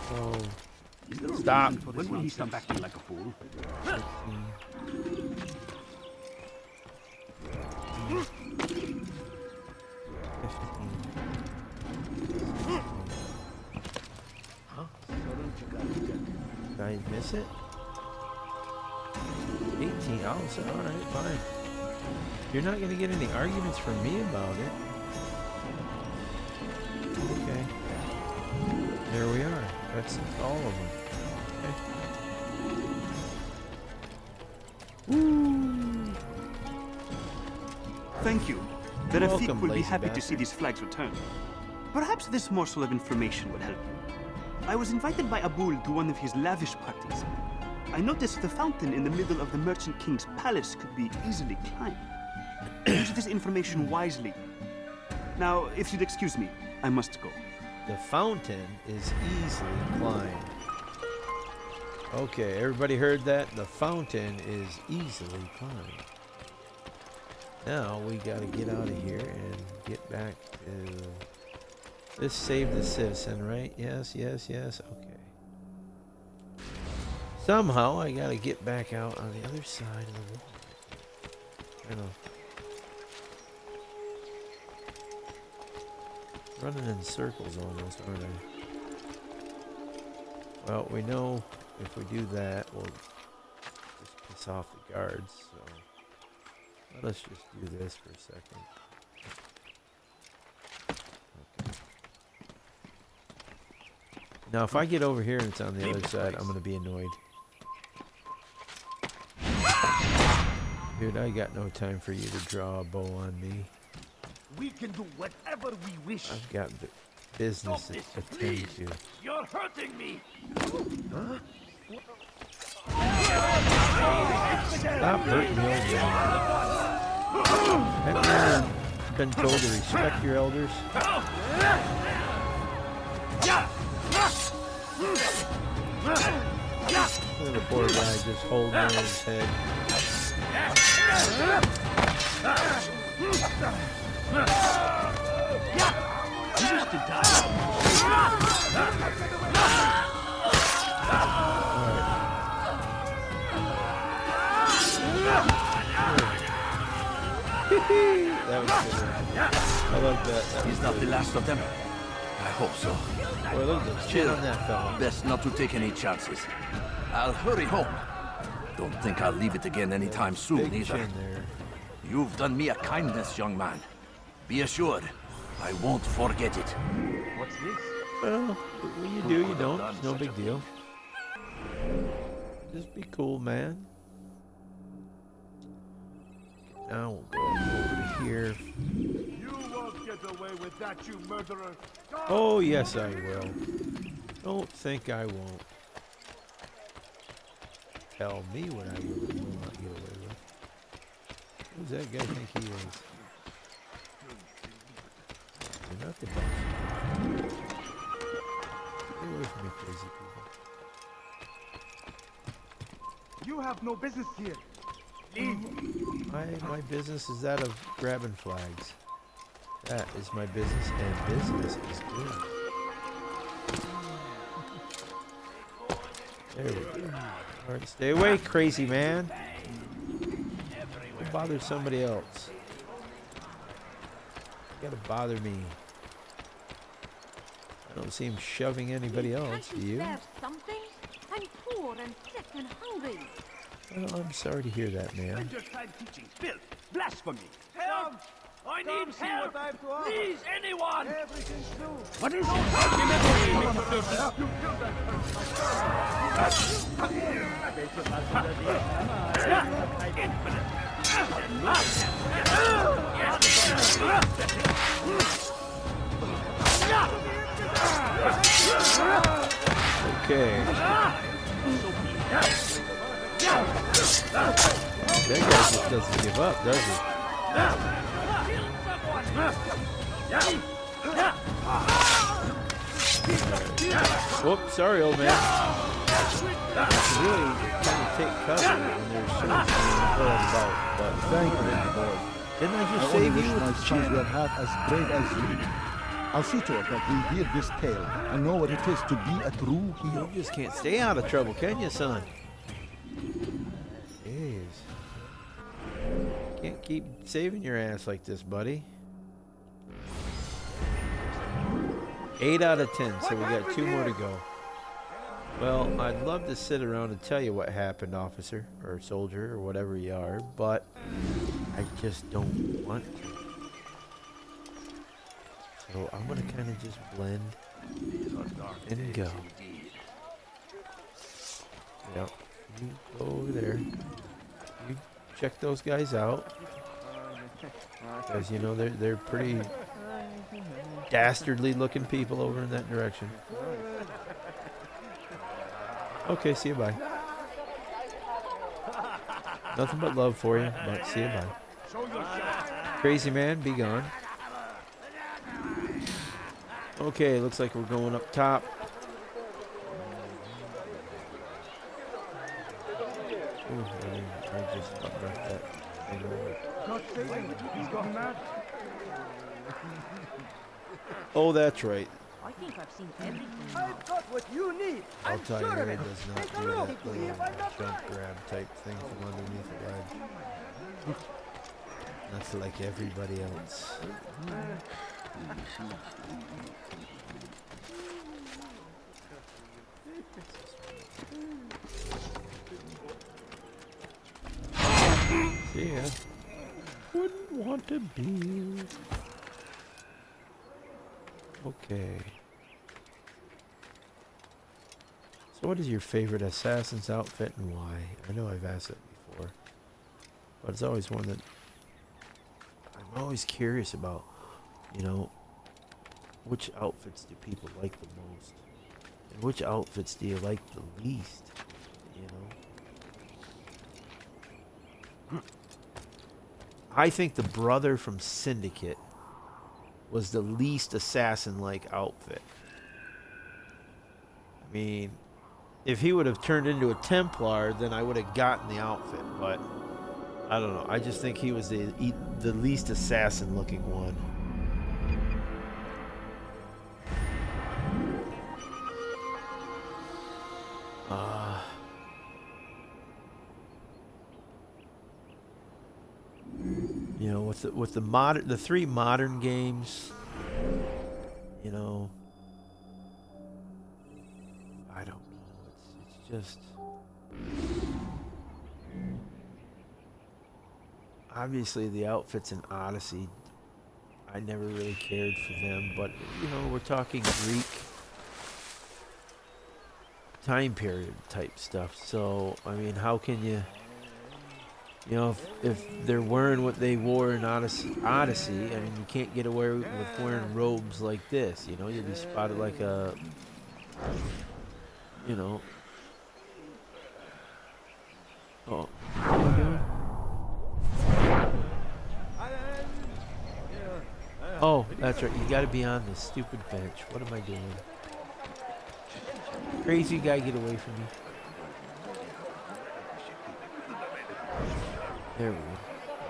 12, stop. When will he stop acting like a fool? 13, 15. Did I miss it? 18. Oh, so alright, fine. You're not gonna get any arguments from me about it. Okay. There we are. That's all of them. Okay. Thank you. The Rafik Welcome, will be lazy happy to bastard. see these flags returned. Perhaps this morsel of information would help you. I was invited by Abul to one of his lavish parties. I noticed the fountain in the middle of the Merchant King's palace could be easily climbed. Use this information wisely. Now, if you'd excuse me, I must go. The fountain is easily climbed. Okay, everybody heard that? The fountain is easily climbed. Now we gotta get out of here and get back to... This save the citizen, right? Yes, yes, yes. Okay. Somehow I gotta get back out on the other side of the wall. I know. Running in circles almost, aren't I? Well, we know if we do that, we'll just piss off the guards, so let's just do this for a second. Okay. Now, if I get over here and it's on the other side, I'm going to be annoyed. Dude, I got no time for you to draw a bow on me. We can do whatever we wish. I've got business to attend to. You're hurting me. Stop hurting the old man. Have you ever been told to respect your elders? Look at the poor guy just holding on his head. You wish to die. That was good. I like that. He's not the last of them. I hope so. Boy, look at the chin on that fella. Best not to take any chances. I'll hurry home. Don't think I'll leave it again anytime soon, Big either. chin there. You've done me a kindness, young man. Be assured, I won't forget it. What's this? Well, when you do, you don't. It's no big deal. Just be cool, man. Now we'll go over to here. You won't get away with that, you murderer. Oh, yes, I will. Don't think I won't. Tell me what I will not get away with. Who's that guy think he is? You're not the boss. Stay away from me, crazy people. You have no business here. Leave. My business is that of grabbing flags. That is my business, and business is good. There we go. Alright, stay away, crazy man. Don't bother somebody else. You gotta bother me. I don't see him shoving anybody else, do you? There's something. I'm poor and sick and hungry. Well, I'm sorry to hear that, man. Spend your time teaching filth, blasphemy. Help! I Come need see help! what I have to offer. Please, anyone! Everything's true. What is Okay. That guy just doesn't give up, does he? Whoops, sorry, old man. Really trying to take cover when there's swords being about. But Thank you, boy. didn't I just I only save wish you my with the sons chin? were half as brave as you. I'll see to it that we hear this tale and know what it is to be a true hero. You just can't stay out of trouble, can you, son? Jeez. Can't keep saving your ass like this, buddy. 8 out of 10, so we got 2 more to go. Well, I'd love to sit around and tell you what happened, officer, or soldier, or whatever you are, but I just don't want to. So I'm gonna kind of just blend and go. Yep. You go over there. You check those guys out. Because, you know, they're pretty dastardly looking people over in that direction. Okay, see you, bye. Nothing but love for you, but see you, bye. Crazy man, be gone. Okay, looks like we're going up top. Ooh, I just knocked that thing over. Not saying he's gone mad. Oh, that's right. I think I've seen everything. I've got what you need. I'll I'm tell you, sure of it it. does not Take a do look. that See little if I'm not jump right. grab type thing from underneath the ledge. That's like everybody else. See ya. Wouldn't want to be. Okay. So what is your favorite assassin's outfit and why? I know I've asked it before, but it's always one that I'm always curious about. You know, which outfits do people like the most? And which outfits do you like the least? You know? I think the brother from Syndicate was the least assassin-like outfit. I mean, if he would have turned into a Templar, then I would have gotten the outfit, but I don't know. I just think he was the least assassin-looking one. You know, with the 3 modern games, you know, I don't know. It's just Obviously, the outfits in Odyssey, I never really cared for them, but you know, we're talking Greek time period type stuff. So, I mean, how can you know, if they're wearing what they wore in Odyssey, I mean, you can't get away with wearing robes like this. You know, you'll be spotted like a, you know. Oh, what am I doing? Oh, that's right. You got to be on this stupid bench. What am I doing? Crazy guy, get away from me. There we go.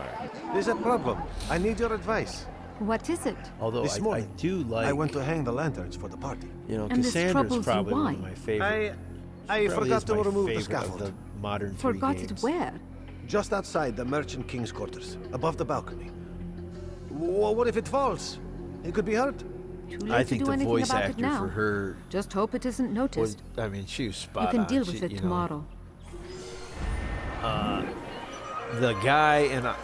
All right. There's a problem. I need your advice. What is it? Although This I morning, do like, I went to hang the lanterns for the party. you know, And this Cassandra's troubles you, probably one why? of my favorite. I probably forgot is to my remove the favorite of scaffold. the modern 3 Forgot games. it where? Just outside the Merchant King's quarters, above the balcony. What if it falls? It could be hurt. Too late I to think do the anything voice about it actor now. for her Just hope it isn't was, noticed. I mean, she was You spot can on. deal She- with it you know, tomorrow. the guy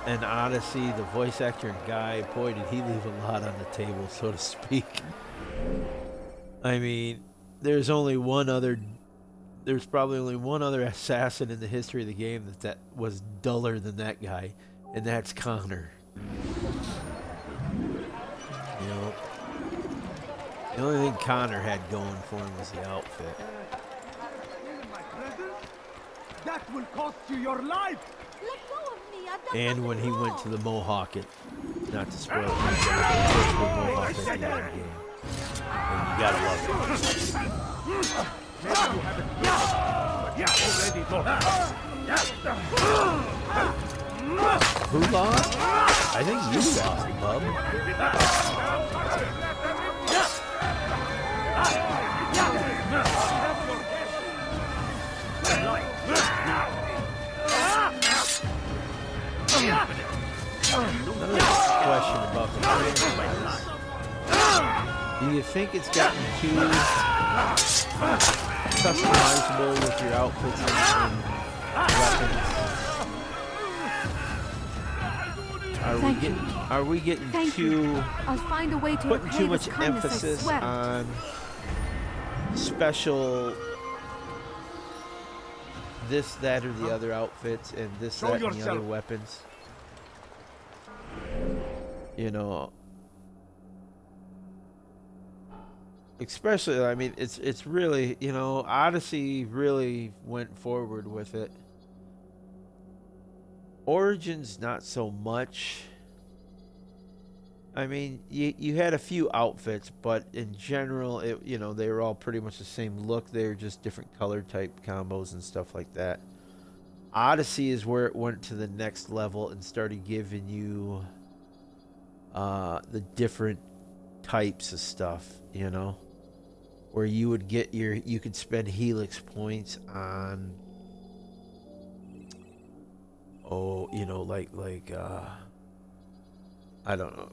in Odyssey, the voice actor and Guy, boy, did he leave a lot on the table, so to speak. I mean, there's probably only one other assassin in the history of the game that was duller than that guy, and that's Connor. You know, the only thing Connor had going for him was the outfit. That will cost you your life! Let go of me. I've done And when he went to the Mohawk, not to spoil it, he went to the Mohawk at the end of the game. And you gotta love it. Who lost? I think you lost, bub. Another question about the franchise. Do you think it's gotten too customizable with your outfits and weapons? Are we getting Thank too you. I'll find a way to putting repay too this much kindness, I emphasis swear. on special this, that, or the other outfits and this, Show that, and the yourself. other weapons? You know, especially, I mean, it's really, you know, Odyssey really went forward with it. Origins, not so much. I mean, you had a few outfits, but in general, you know, they were all pretty much the same look. They were just different color type combos and stuff like that. Odyssey is where it went to the next level and started giving you the different types of stuff, you know, where you would get you could spend Helix points on, you know, like I don't know,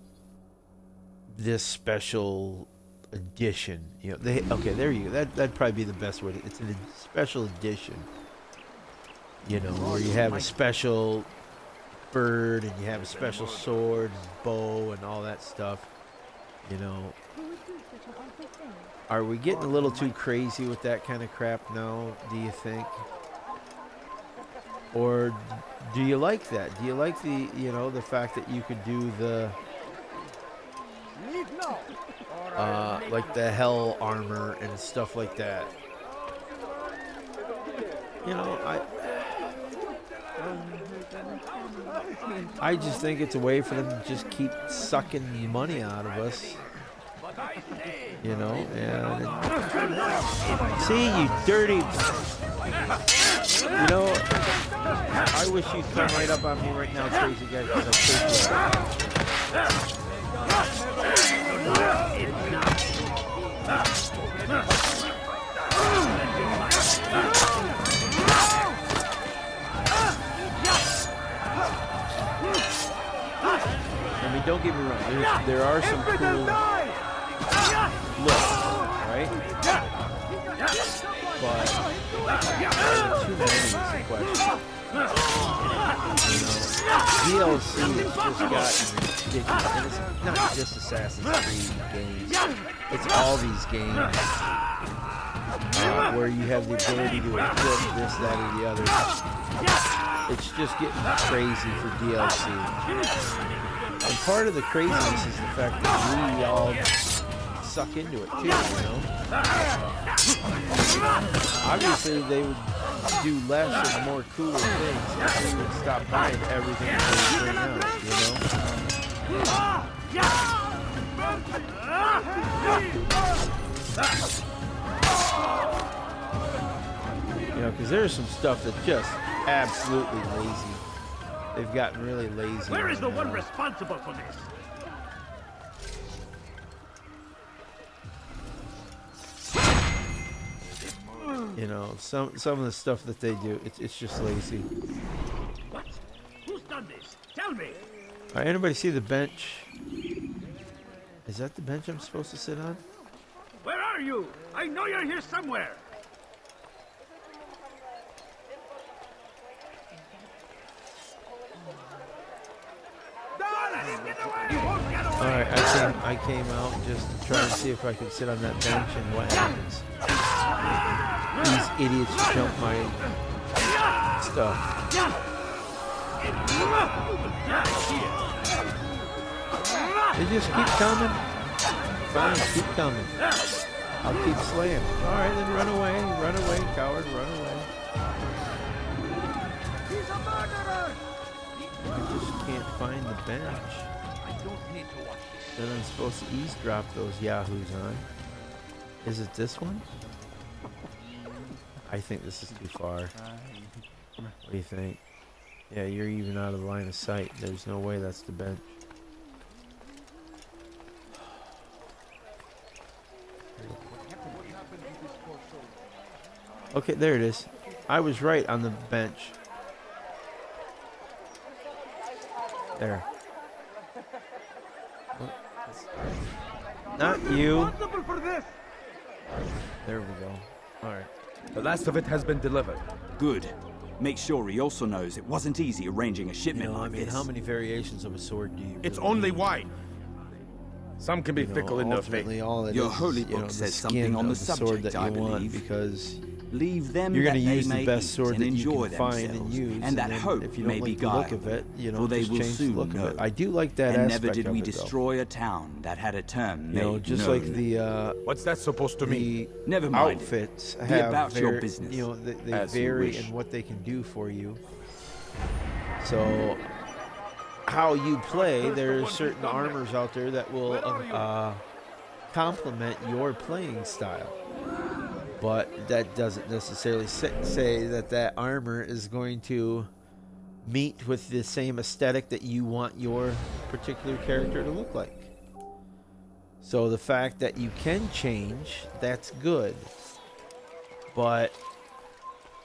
this special edition, you know, okay, there you go. That'd probably be the best word. It's a special edition, you know, where you have a special bird and you have a special sword and bow and all that stuff, you know. Are we getting a little too crazy with that kind of crap now, do you think? Or do you like that? Do you like the, you know, the fact that you could do the like the hell armor and stuff like that? You know, I just think it's a way for them to just keep sucking the money out of us. You know, and see, you dirty. You know, I wish you'd come right up on me right now, crazy guy, because I I mean, don't get me wrong. There are some cool looks, right? but too many is the question. DLC has just gotten ridiculous. And it's not just Assassin's Creed games. It's all these games where you have the ability to equip this, that, or the other. It's just getting crazy for DLC. And part of the craziness is the fact that we all suck into it too, you know? Obviously, they would do less and more cooler things if we would stop buying everything that they bring out, you know? You know, because there's some stuff that's just absolutely lazy. They've gotten really lazy. Where is the one responsible for this? You know, some of the stuff that they do, it's just lazy. What? Who's done this? Tell me. All right, anybody see the bench? Is that the bench I'm supposed to sit on? Where are you? I know you're here somewhere. Alright, I came out just to try and see if I could sit on that bench and what happens. These idiots jump my stuff. They just keep coming. Fine, keep coming. I'll keep slaying. Alright, then run away, coward, run away. He's a murderer! I just can't find the bench that I'm supposed to eavesdrop those yahoos on. Is it this one? I think this is too far. What do you think? Yeah, you're even out of the line of sight. There's no way that's the bench. Okay, there it is. I was right on the bench. There. Not you. There we go. Alright. The last of it has been delivered. Good. Make sure he also knows it wasn't easy arranging a shipment like I mean, this. how many variations of a sword do you It's really only need? white. Some can be fickle in their faith. Ultimately, all it Your is, holy you know, book the says skin something on the of sword subject, that I you want, believe. because Leave them you're going to that use they the may best eat sword and that you enjoy can find and themselves, use, and that then hope if you may don't like the beguile look of it, you know, for they just will change the soon look know. of it. I do like that And aspect never did of we it, though. destroy a town that had a term You know, made just known. like the What's that supposed to mean? Never mind. Outfits Be have about your very, business, you know, they as you vary wish. in what they can do for you. So, how you play, there are certain armors out there that will complement your playing style. But that doesn't necessarily say that that armor is going to meet with the same aesthetic that you want your particular character to look like. So the fact that you can change, that's good. But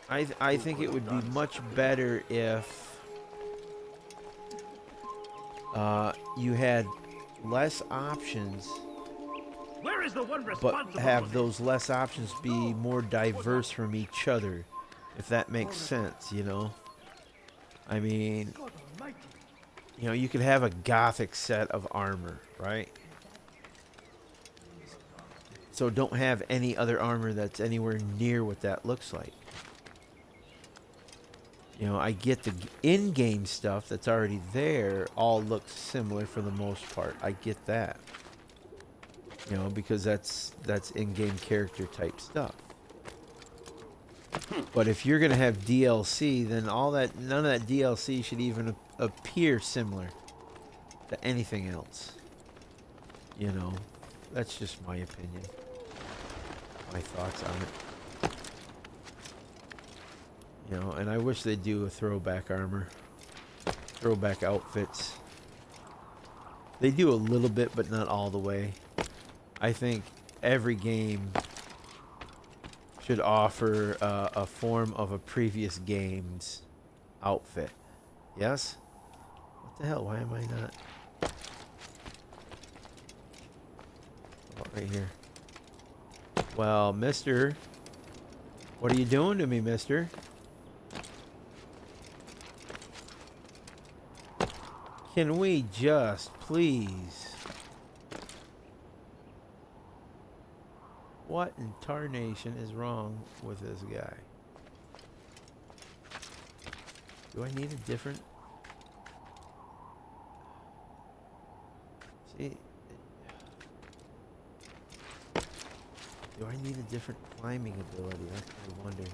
I think it would be much better if you had less options, Where is the one but responsible have for those less options be more diverse from each other, if that makes sense, you know? I mean, you know, you could have a gothic set of armor, right? So don't have any other armor that's anywhere near what that looks like. You know, I get the in-game stuff that's already there all looks similar for the most part. I get that. You know, because that's in-game character type stuff. But if you're gonna have DLC, then none of that DLC should even appear similar to anything else. You know, that's just my opinion. My thoughts on it. You know, and I wish they'd do a throwback armor, throwback outfits. They do a little bit, but not all the way. I think every game should offer a form of a previous game's outfit. Yes? What the hell? Why am I not? How about right here? Well, mister, What are you doing to me, mister? Can we just please? What in tarnation is wrong with this guy? Do I need a different... See... Do I need a different climbing ability? That's what I wonder.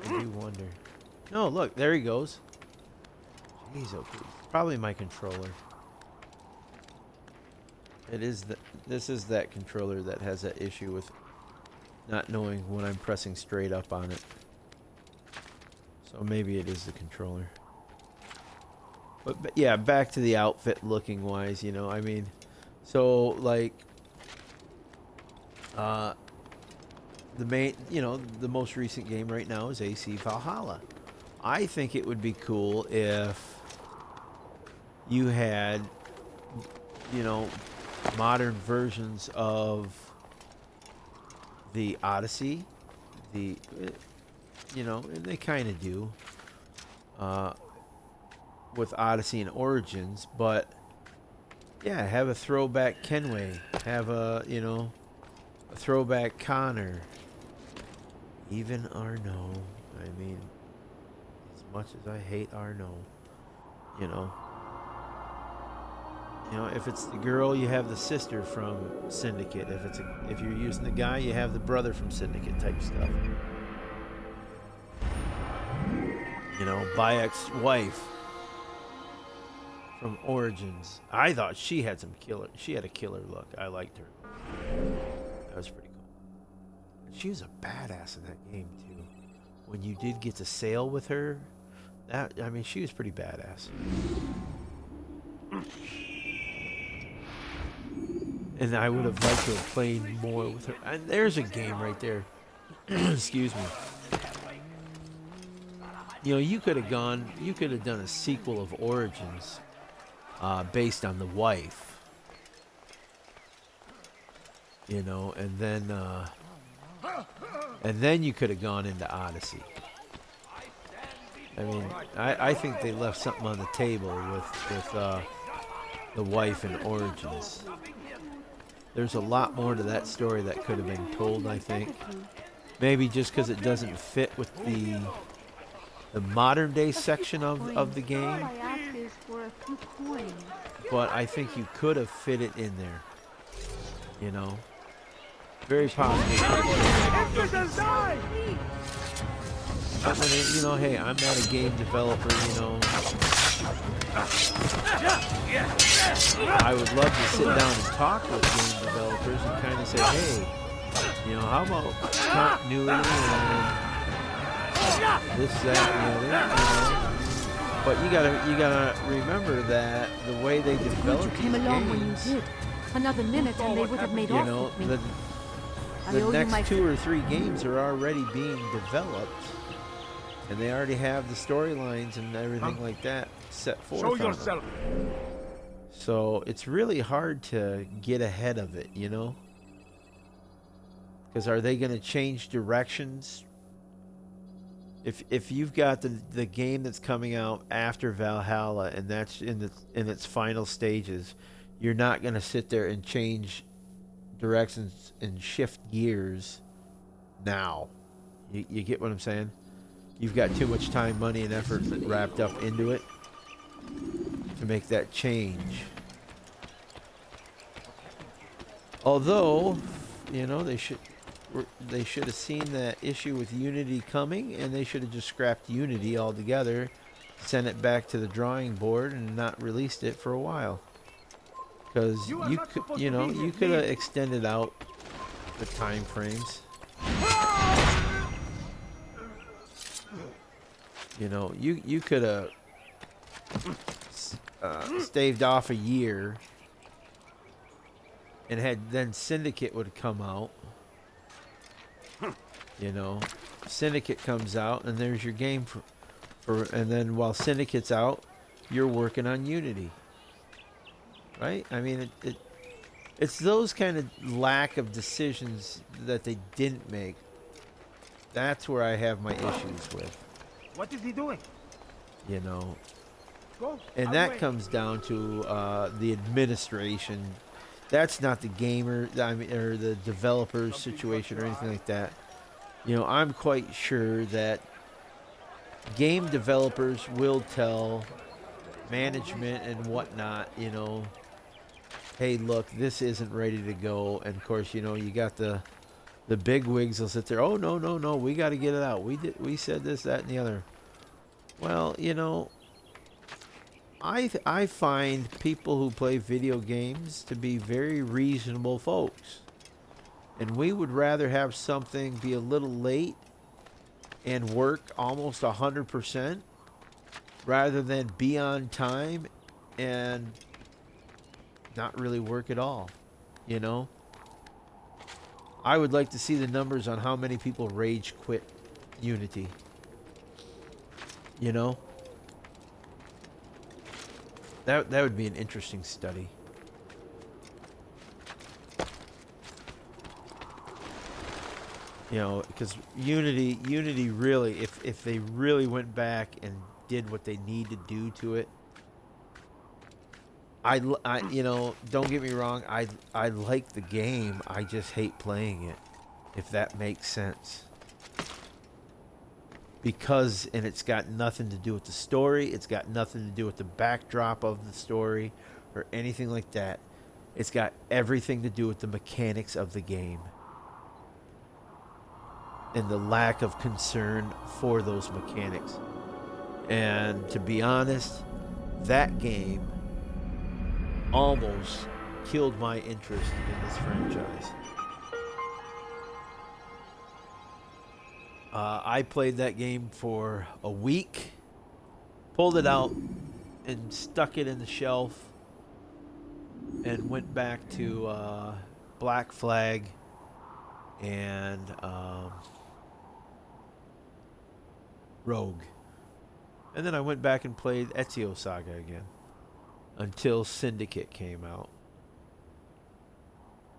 I do wonder. No, look, there he goes. Jeez, okay. Probably my controller. It is this is that controller that has that issue with not knowing when I'm pressing straight up on it. So maybe it is the controller. But yeah, back to the outfit looking wise, you know, I mean, so like the main, you know, the most recent game right now is AC Valhalla. I think it would be cool if you had, you know, modern versions of the Odyssey, you know, and they kind of do with Odyssey and Origins, but yeah, have a throwback Kenway, have a, you know, a throwback Connor, even Arno. I mean, as much as I hate Arno, you know, if it's the girl, you have the sister from Syndicate. If you're using the guy, you have the brother from Syndicate type stuff. You know, Bayek's wife from Origins. I thought she had some killer. She had a killer look. I liked her. That was pretty cool. And she was a badass in that game too. When you did get to sail with her, I mean, she was pretty badass. And I would have liked to have played more with her. And there's a game right there. Excuse me. You know, you could have done a sequel of Origins based on the wife. You know, and then you could have gone into Odyssey. I mean, I think they left something on the table with the wife in Origins. There's a lot more to that story that could have been told, I think. Maybe just because it doesn't fit with the modern day section of the game. But I think you could have fit it in there. You know? Very possible. You know, hey, I'm not a game developer, you know. I would love to sit down and talk with game developers and kind of say, hey, you know, how about continuity and this, that, and the other, you know? But you gotta remember that the way they develop these games, another minute and they would have made off with me. The next 2 or 3 games are already being developed, and they already have the storylines and everything like that set forth. Show yourself. So it's really hard to get ahead of it, you know? Because are they going to change directions? If you've got the game that's coming out after Valhalla and that's in its final stages, you're not going to sit there and change directions and shift gears now. You get what I'm saying? You've got too much time, money, and effort wrapped up into it to make that change. Although, you know, they should have seen that issue with Unity coming, and they should have just scrapped Unity altogether, sent it back to the drawing board, and not released it for a while. Because you could have extended out the time frames. You know, you could have staved off a year, and then Syndicate would come out. You know, Syndicate comes out, and there's your game and then while Syndicate's out, you're working on Unity. Right? I mean, it's those kind of lack of decisions that they didn't make That's where I have my issues with, What is he doing? you know. Go. And I'll that wait. comes down to the administration. That's not the gamer, I mean, or the developer's situation or anything like that. You know, I'm quite sure that game developers will tell management and whatnot, you know, hey, look, this isn't ready to go. And of course, you know, you got the big wigs will sit there. Oh, no, we got to get it out. We said this, that, and the other. Well, you know, I find people who play video games to be very reasonable folks. And we would rather have something be a little late and work almost 100% rather than be on time and not really work at all, you know? I would like to see the numbers on how many people rage quit Unity, you know? That would be an interesting study. You know, because Unity really, if they really went back and did what they need to do to it, I you know, don't get me wrong, I like the game, I just hate playing it, if that makes sense. Because, and it's got nothing to do with the story, it's got nothing to do with the backdrop of the story, or anything like that. It's got everything to do with the mechanics of the game. And the lack of concern for those mechanics. And to be honest, that game almost killed my interest in this franchise. I played that game for a week, pulled it out, and stuck it in the shelf, and went back to Black Flag and Rogue. And then I went back and played Ezio Saga again until Syndicate came out.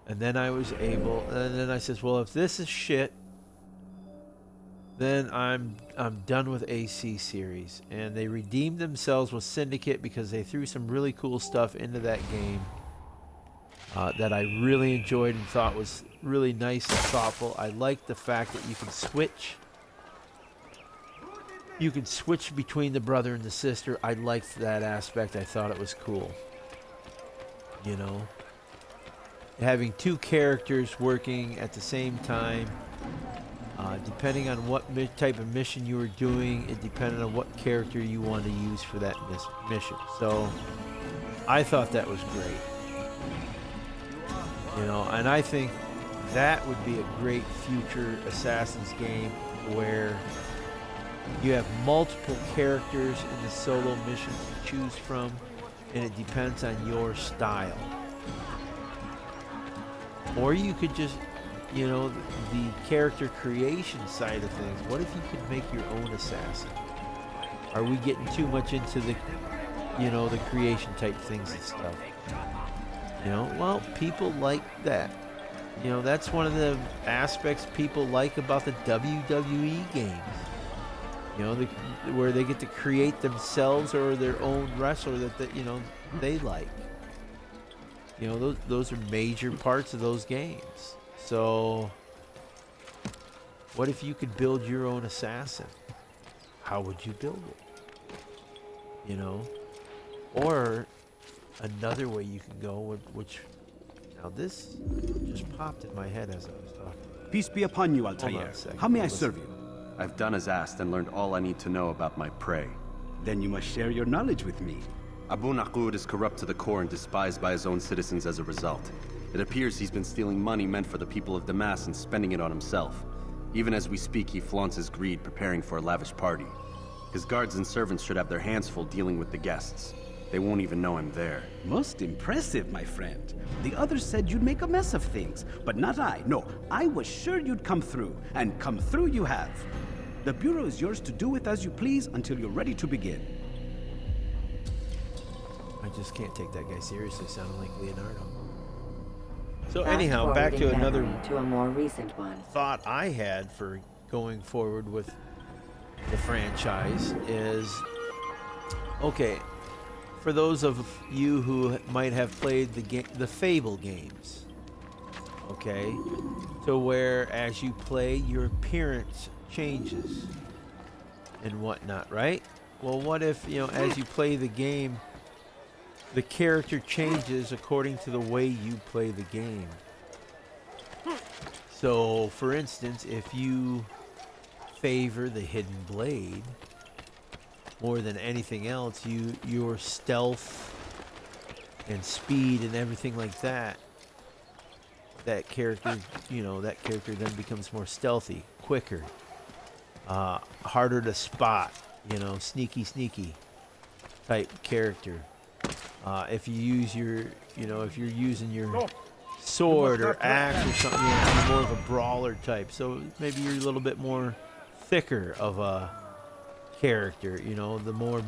And then I was able, and then I says, well, if this is shit, then I'm done with AC series. And they redeemed themselves with Syndicate because they threw some really cool stuff into that game that I really enjoyed and thought was really nice and thoughtful. I liked the fact that you can switch. You can switch between the brother and the sister. I liked that aspect. I thought it was cool. You know? Having two characters working at the same time. Depending on what type of mission you were doing, it depended on what character you wanted to use for that mission. So, I thought that was great. You know, and I think that would be a great future Assassin's game where you have multiple characters in the solo missions to choose from, and it depends on your style. Or you could just, you know, the character creation side of things. What if you could make your own assassin? Are we getting too much into the, you know, the creation type things and stuff? You know, well, people like that. You know, that's one of the aspects people like about the WWE games. You know, where they get to create themselves or their own wrestler that you know, they like. You know, those are major parts of those games. So, what if you could build your own assassin? How would you build it? You know? Or another way you can go, which now this just popped in my head as I was talking. Peace be upon you, Hold on Altair. a second. How may I Listen. serve you? I've done as asked and learned all I need to know about my prey. Then you must share your knowledge with me. Abu Naqud is corrupt to the core and despised by his own citizens as a result. It appears he's been stealing money meant for the people of Damas and spending it on himself. Even as we speak, he flaunts his greed, preparing for a lavish party. His guards and servants should have their hands full dealing with the guests. They won't even know I'm there. Most impressive, my friend. The others said you'd make a mess of things, but not I. No, I was sure you'd come through, and come through you have. The Bureau is yours to do with as you please until you're ready to begin. I just can't take that guy seriously, sounding like Leonardo. So Fast anyhow, back to forwarding another memory to a more recent one. thought I had for going forward with the franchise is, okay, for those of you who might have played the Fable games, okay, to where as you play, your appearance changes and whatnot, right? Well, what if, as you play the game, the character changes according to the way you play the game? So, for instance, if you favor the hidden blade more than anything else, your stealth and speed and everything like that, that character then becomes more stealthy, quicker, harder to spot, sneaky type character. If you use if you're using your sword or axe or something, you're more of a brawler type. So maybe you're a little bit more thicker of a character, the more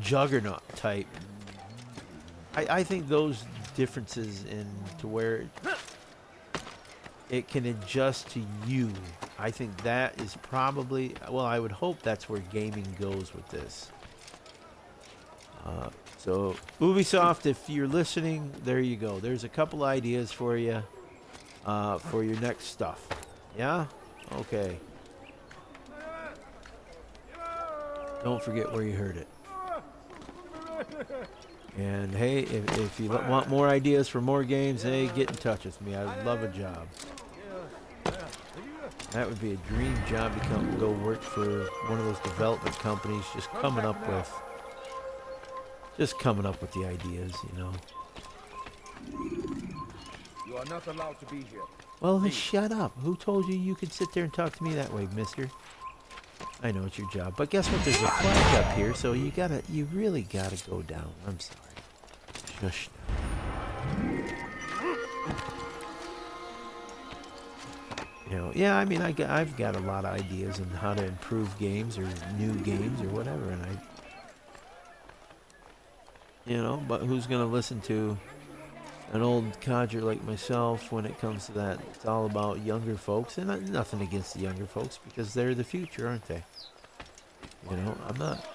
juggernaut type. I think those differences to where it can adjust to you, I think that is probably, well, I would hope that's where gaming goes with this. So Ubisoft, if you're listening, there you go. There's a couple ideas for you for your next stuff. Yeah? Okay. Don't forget where you heard it. And hey, if you want more ideas for more games, hey, get in touch with me. I'd love a job. That would be a dream job to go work for one of those development companies, just coming up with the ideas, You are not allowed to be here. Well, then shut up. Who told you could sit there and talk to me that way, mister? I know it's your job, but guess what? There's a flag up here, so you really gotta go down. I'm sorry. Shush now. Yeah, I mean, I've got a lot of ideas on how to improve games or new games or whatever, and but who's gonna listen to an old codger like myself when it comes to that? It's all about younger folks, and nothing against the younger folks because they're the future, aren't they? I'm not.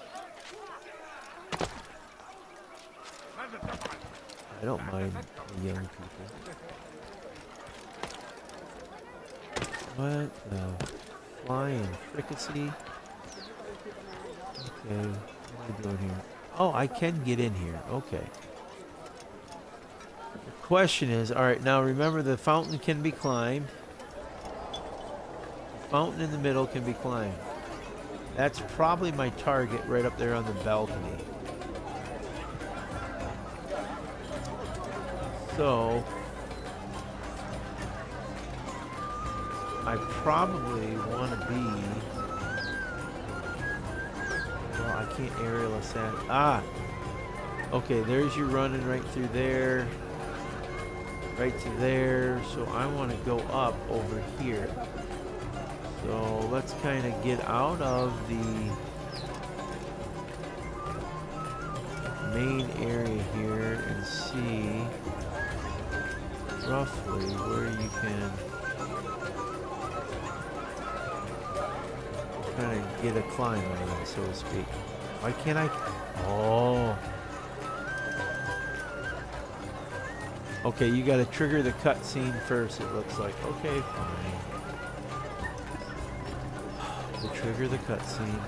I don't mind the young people. What the flying fricassee? Okay, what are we doing here? Oh, I can get in here. Okay. The question is, all right, now remember the fountain can be climbed. The fountain in the middle can be climbed. That's probably my target right up there on the balcony. So I probably want to be, well, I can't aerial assassin. Okay, there's you running right through there, right to there. So I want to go up over here. So let's kind of get out of the main area here and see roughly where you can kind of get a climb on it, so to speak. Why can't I? Oh. Okay, you got to trigger the cutscene first, it looks like. Okay, fine. We'll trigger the cutscene.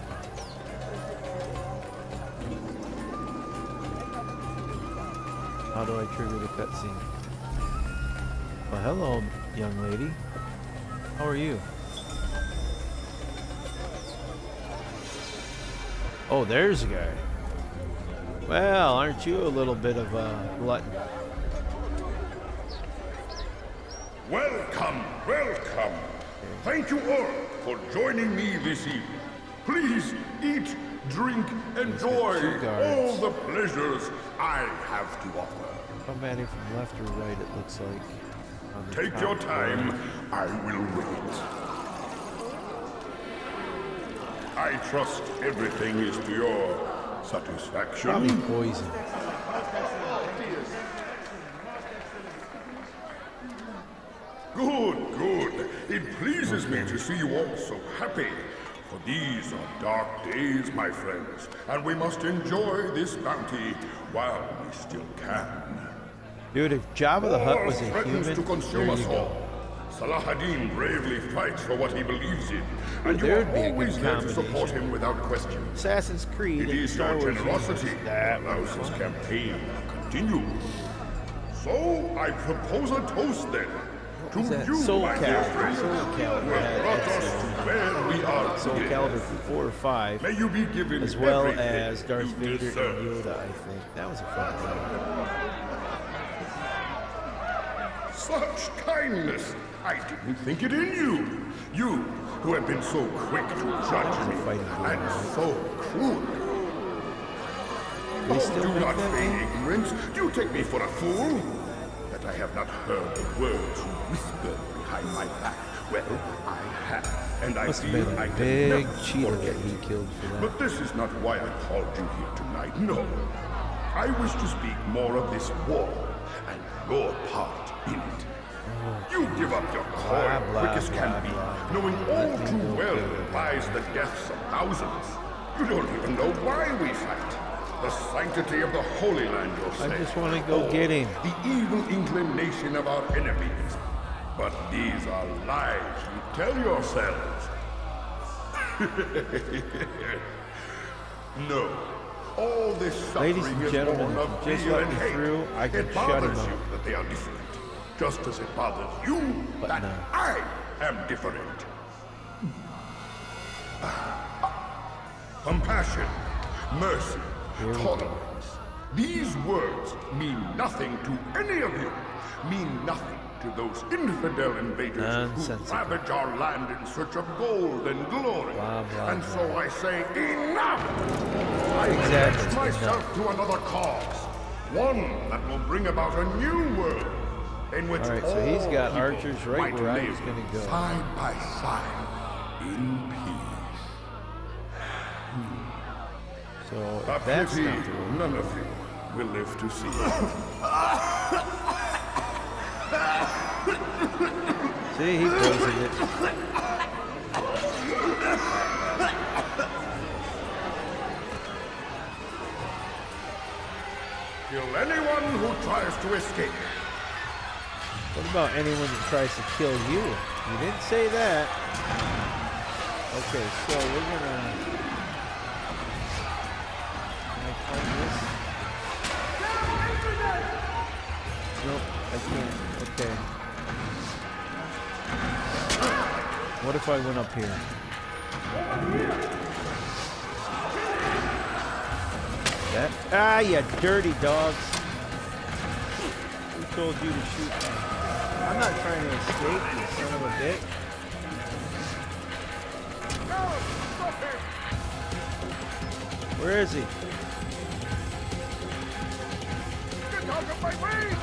How do I trigger the cutscene? Well, hello, young lady. How are you? Oh, there's a guy. Well, aren't you a little bit of a glutton? Welcome, welcome. Thank you all for joining me this evening. Please eat, drink, enjoy all the pleasures I have to offer. Come at it from left or right, it looks like. Take your time. I will wait. I trust everything is to your satisfaction. Probably poison. Good, good. It pleases me to see you all so happy. For these are dark days, my friends, and we must enjoy this bounty while we still can. Dude, if Jabba the Hutt was a threatens human, to consume there us you go. all. Salah ad-Din bravely fights for what he believes in, and you There'd are be a good always there to support combination. him without question. Assassin's Creed It and is Star your Wars generosity universe. that allows this campaign to continue. So, I propose a toast then. To Is that you, Soul my dear Calibur? friends, Soul who Calibur have had brought us to where we are Soul today. Calibur 4 or 5, May you be given as well everything as Darth you Vader deserve. and Yoda, I think. That was a fun game. Such kindness! I didn't think it in you. You, who have been so quick to judge me, and so cruel. They Oh, still do make not that feign game? ignorance. Do you take me for a fool? That I have not heard the words you whisper behind my back. Well, I have, and I Must have feel been I a can big never cheetah forget that he it. killed for that. But this is not why I called you here tonight. No. I wish to speak more of this war and your part in it. You give up your coin quick as can be, knowing all too well it buys the deaths of thousands. You don't even know why we fight. The sanctity of the Holy Land, you'll say. I just want to go Or get him. the evil inclination of our enemies. But these are lies you tell yourselves. No. All this suffering Ladies and is gentlemen, born of if you just fear let and me hate. through, I can It shut him bothers up. you that they are different. Just as it bothers you that I am different. Compassion, mercy, tolerance. These words mean nothing to any of you. Mean nothing to those infidel invaders who ravage our land in search of gold and glory. And so I say, enough! I pledge myself to another cause. One that will bring about a new world in which All right, so he's all got people archers right might where I live was going to go. side by side in peace. So A if that's pity not the way. none of you will live to see it. See, he poisoned it. Kill anyone who tries to escape. What about anyone that tries to kill you? You didn't say that. Okay, so we're gonna. Can I climb this? Nope, I can't. Okay. What if I went up here? That? Ah, you dirty dogs. Who told you to shoot me? I'm not trying to escape, you son of a bitch. Where is he? Get out of my way!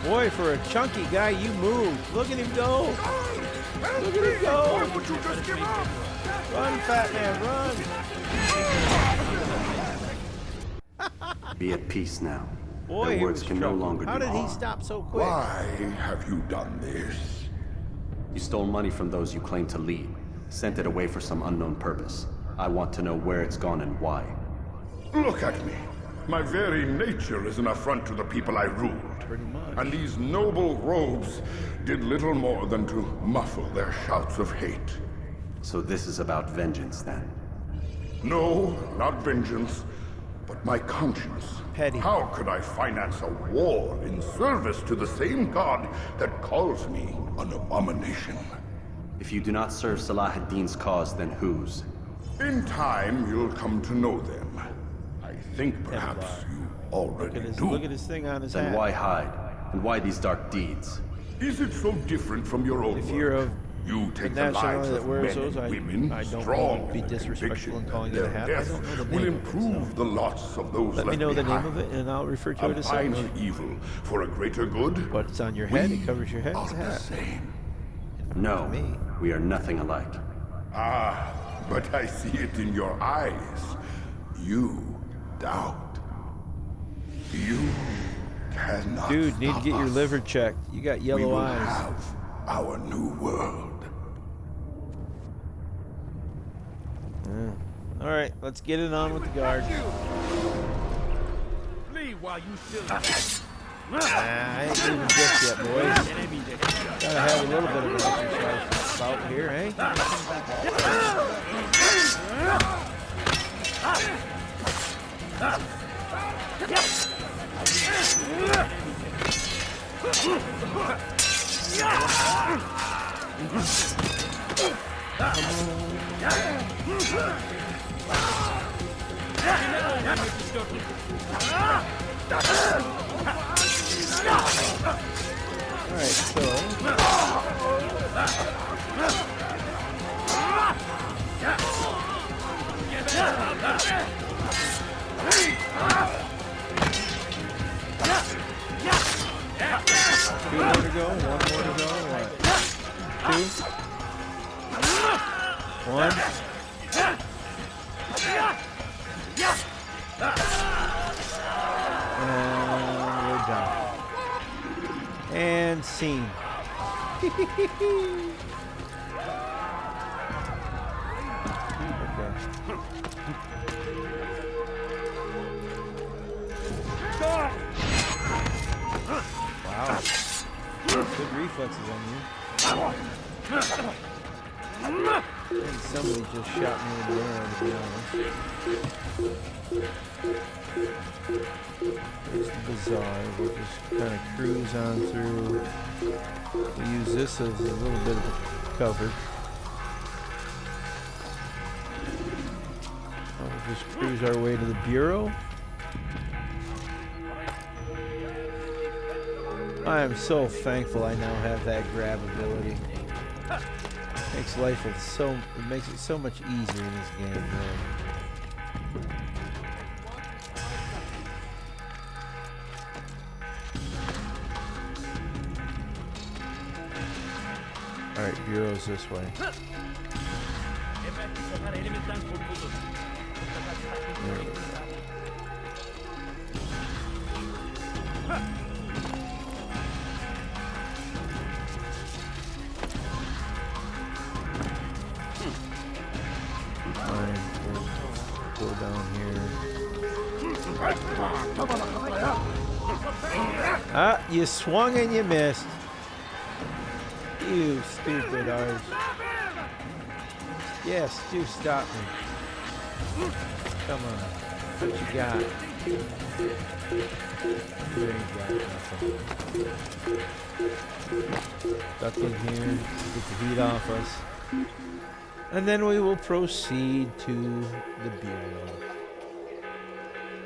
Boy, for a chunky guy, you move. Look at him go. Look at him go. Why would you just give up? Run, fat man, run. Be at peace now. Boy, Their he words was can no troubled. longer How do did he harm. stop so quick? Why have you done this? You stole money from those you claim to lead, sent it away for some unknown purpose. I want to know where it's gone and why. Look at me. My very nature is an affront to the people I ruled. Pretty much. And these noble robes did little more than to muffle their shouts of hate. So this is about vengeance, then? No, not vengeance, but my conscience. Petty. How could I finance a war in service to the same god that calls me an abomination? If you do not serve Salah ad-Din's cause, then whose? In time, you'll come to know them. I think perhaps you already do. Look at his thing on his Then hat. why hide? And why these dark deeds? Is it so different from your own If work? you're of You the take the lives nationality that of wears men those, and I women, don't strong want to be in disrespectful in conviction calling that it a their hat. I death don't know the will name of it, improve the lots of those Let me left know the behind. name of it, and I'll refer to A it as such. minor evil for a greater good. What's on your head? We It covers your head. are It's a the hat. same. No, we are nothing alike. Ah, but I see it in your eyes. You doubt. You cannot Dude, need to stop get your us. liver checked. You got We yellow will eyes. have our new world. All right, let's get it on with the guards. Flee while you still I ain't leaving just yet, boys. Gotta have a little bit of an exercise about here, eh? Alright, so two more to go, one more to go, what? Two? One? And we're done. And scene. Wow. Good reflexes on you. I think somebody just shot me in the arm, to be honest. It's bizarre. We'll just kind of cruise on through. We'll use this as a little bit of a cover. We'll just cruise our way to the Bureau. I am so thankful I now have that grab ability. Makes life it makes it so much easier in this game, man. Alright, Bureau's this way. There we go. Go down here. Ah, you swung and you missed. You stupid Arj. Yes, do stop me. Come on. What you got? You ain't got nothing. Duck in here. Get the heat off us. And then we will proceed to the Bureau.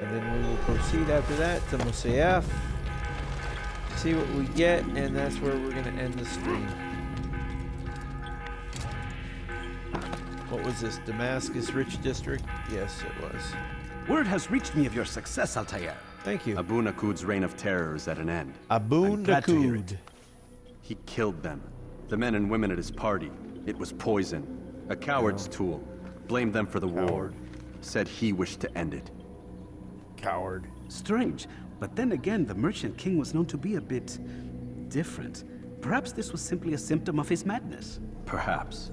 And then we will proceed after that to Mosaiaf. See what we get, and that's where we're going to end the stream. What was this? Damascus Rich District? Yes, it was. Word has reached me of your success, Altair. Thank you. Abu Nakud's reign of terror is at an end. Abu Nakud. He killed them. The men and women at his party. It was poison. A coward's tool. Blamed them for the war. Said he wished to end it. Coward. Strange. But then again, the Merchant King was known to be a bit different. Perhaps this was simply a symptom of his madness. Perhaps.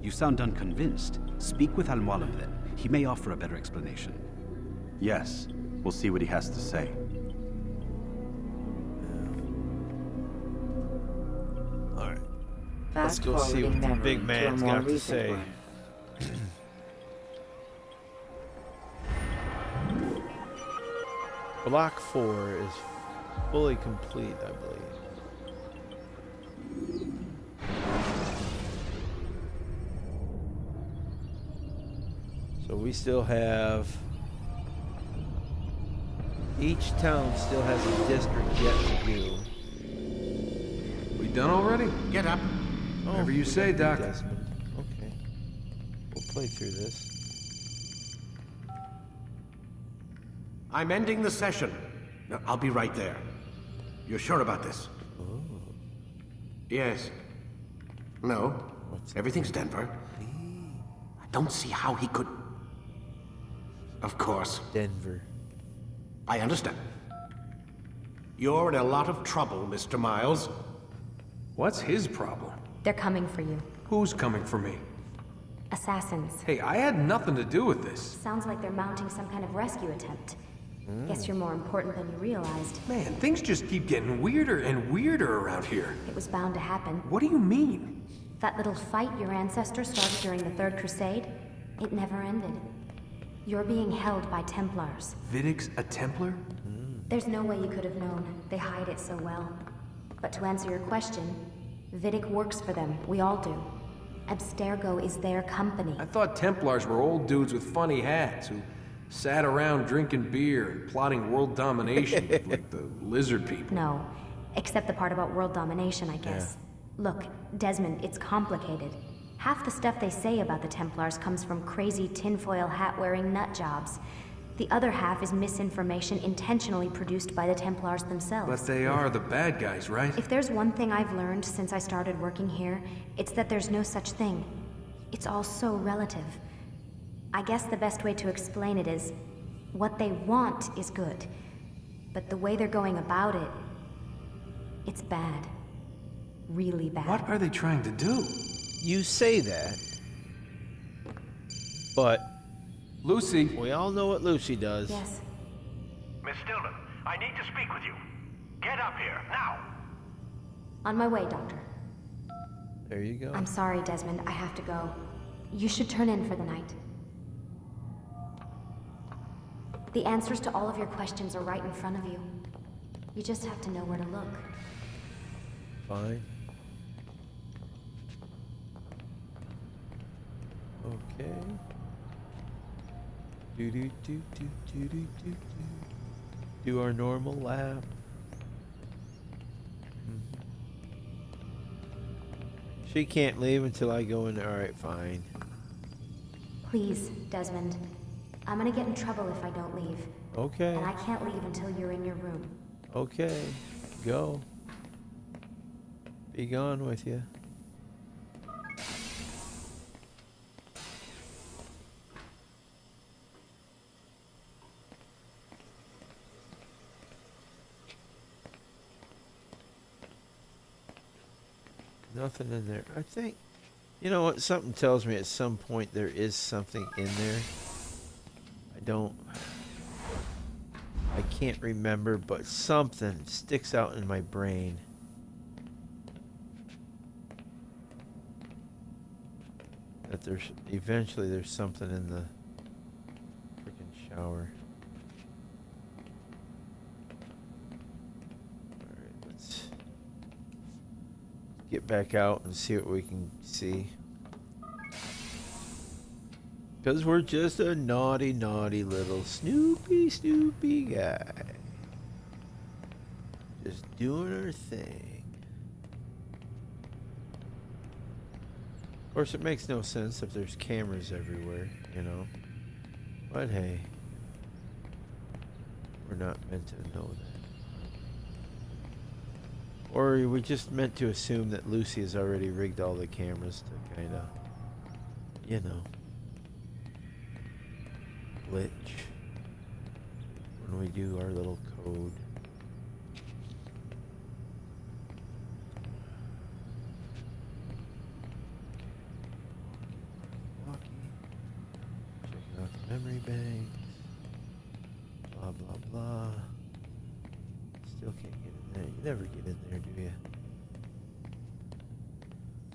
You sound unconvinced. Speak with Al-Mualim then. He may offer a better explanation. Yes. We'll see what he has to say. Alright. Let's go see what the big man's got to say. Block 4 is fully complete, I believe. So we still have... Each town still has a district yet to do. We done already? Get up. Whatever you say, Doc. Desmond. Okay. We'll play through this. I'm ending the session. No, I'll be right there. You're sure about this? Oh. Yes. No. Everything's Denver. I don't see how he could... Of course. Denver. I understand. You're in a lot of trouble, Mr. Miles. What's his problem? They're coming for you. Who's coming for me? Assassins. Hey, I had nothing to do with this. Sounds like they're mounting some kind of rescue attempt. Guess you're more important than you realized. Man, things just keep getting weirder and weirder around here. It was bound to happen. What do you mean? That little fight your ancestors started during the Third Crusade, it never ended. You're being held by Templars. Vidic's a Templar? There's no way you could have known. They hide it so well. But to answer your question, Vidic works for them. We all do. Abstergo is their company. I thought Templars were old dudes with funny hats who sat around drinking beer and plotting world domination with, like, the lizard people. No, except the part about world domination, I guess. Look, Desmond, it's complicated. Half the stuff they say about the Templars comes from crazy tinfoil hat-wearing nut jobs. The other half is misinformation intentionally produced by the Templars themselves. But they are the bad guys, right? If there's one thing I've learned since I started working here, it's that there's no such thing. It's all so relative. I guess the best way to explain it is, what they want is good. But the way they're going about it, it's bad. Really bad. What are they trying to do? You say that, but Lucy. We all know what Lucy does. Yes. Miss Stillman, I need to speak with you. Get up here, now! On my way, Doctor. There you go. I'm sorry, Desmond. I have to go. You should turn in for the night. The answers to all of your questions are right in front of you. You just have to know where to look. Fine. Okay. Do our normal lap. She can't leave until I go in. All right, fine. Please, Desmond. I'm gonna get in trouble if I don't leave. Okay. And I can't leave until you're in your room. Okay. Go. Be gone with you. Nothing in there. I think, you know what, something tells me at some point there is something in there. I can't remember, but something sticks out in my brain. That eventually there's something in the freaking shower. Alright, let's get back out and see what we can see. Because we're just a naughty, naughty little Snoopy guy. Just doing our thing. Of course, it makes no sense if there's cameras everywhere, you know. But hey, we're not meant to know that. Or are we just meant to assume that Lucy has already rigged all the cameras to kind of, you know, glitch when we do our little code. Walkie. Checking out the memory banks. Blah blah blah. Still can't get in there. You never get in there, do you?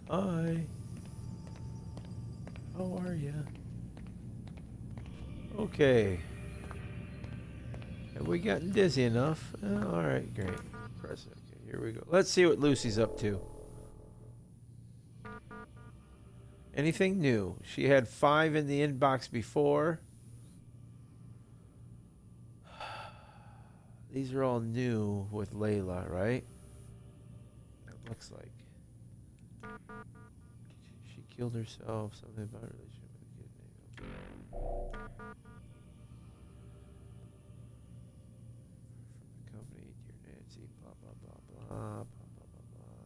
Hi. How are you? Okay. Have we gotten dizzy enough? Alright, great. Press it. Okay, here we go. Let's see what Lucy's up to. Anything new? She had 5 in the inbox before. These are all new with Layla, right? It looks like. She killed herself. Something about her relationship with the kid name. From the company, dear Nancy, blah, blah, blah, blah, blah, blah, blah, blah.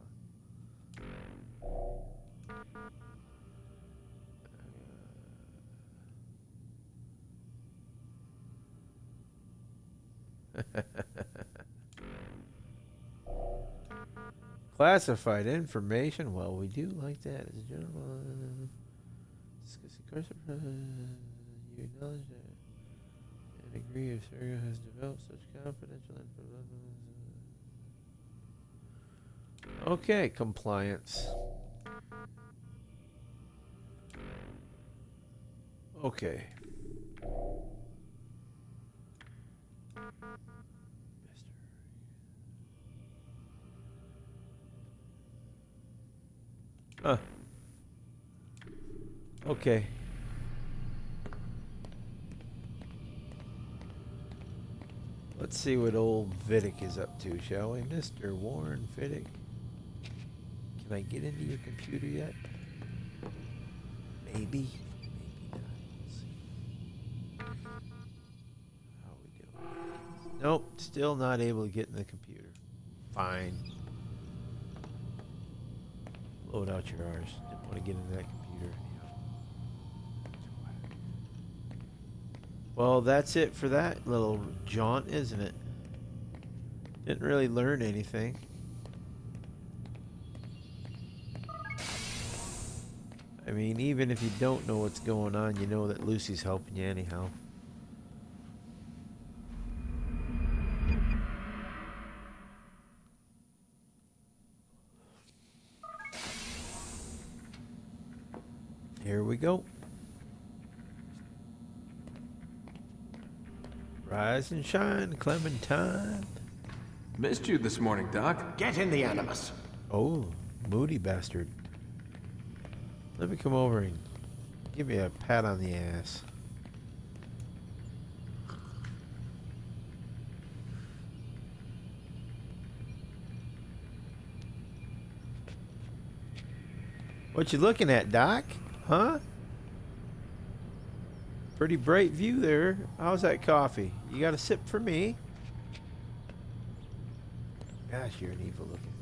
Classified information. Well, we do like that as a general. You acknowledge that and agree if Sergio has developed such confidential information. Okay, compliance. Okay. Huh. Okay. Let's see what old Vidic is up to, shall we? Mr. Warren Vidic. Can I get into your computer yet? Maybe. Maybe not. We'll see. How we doing? Nope. Still not able to get in the computer. Fine. Load out your R's. Didn't want to get into that computer anyhow. Well, that's it for that little jaunt, isn't it? Didn't really learn anything. I mean, even if you don't know what's going on, you know that Lucy's helping you anyhow. Here we go. Rise and shine, Clementine. Missed you this morning, Doc. Get in the Animus. Oh, moody bastard. Let me come over and give you a pat on the ass. What you looking at, Doc? Huh? Pretty bright view there. How's that coffee? You got a sip for me? Gosh, you're an evil looking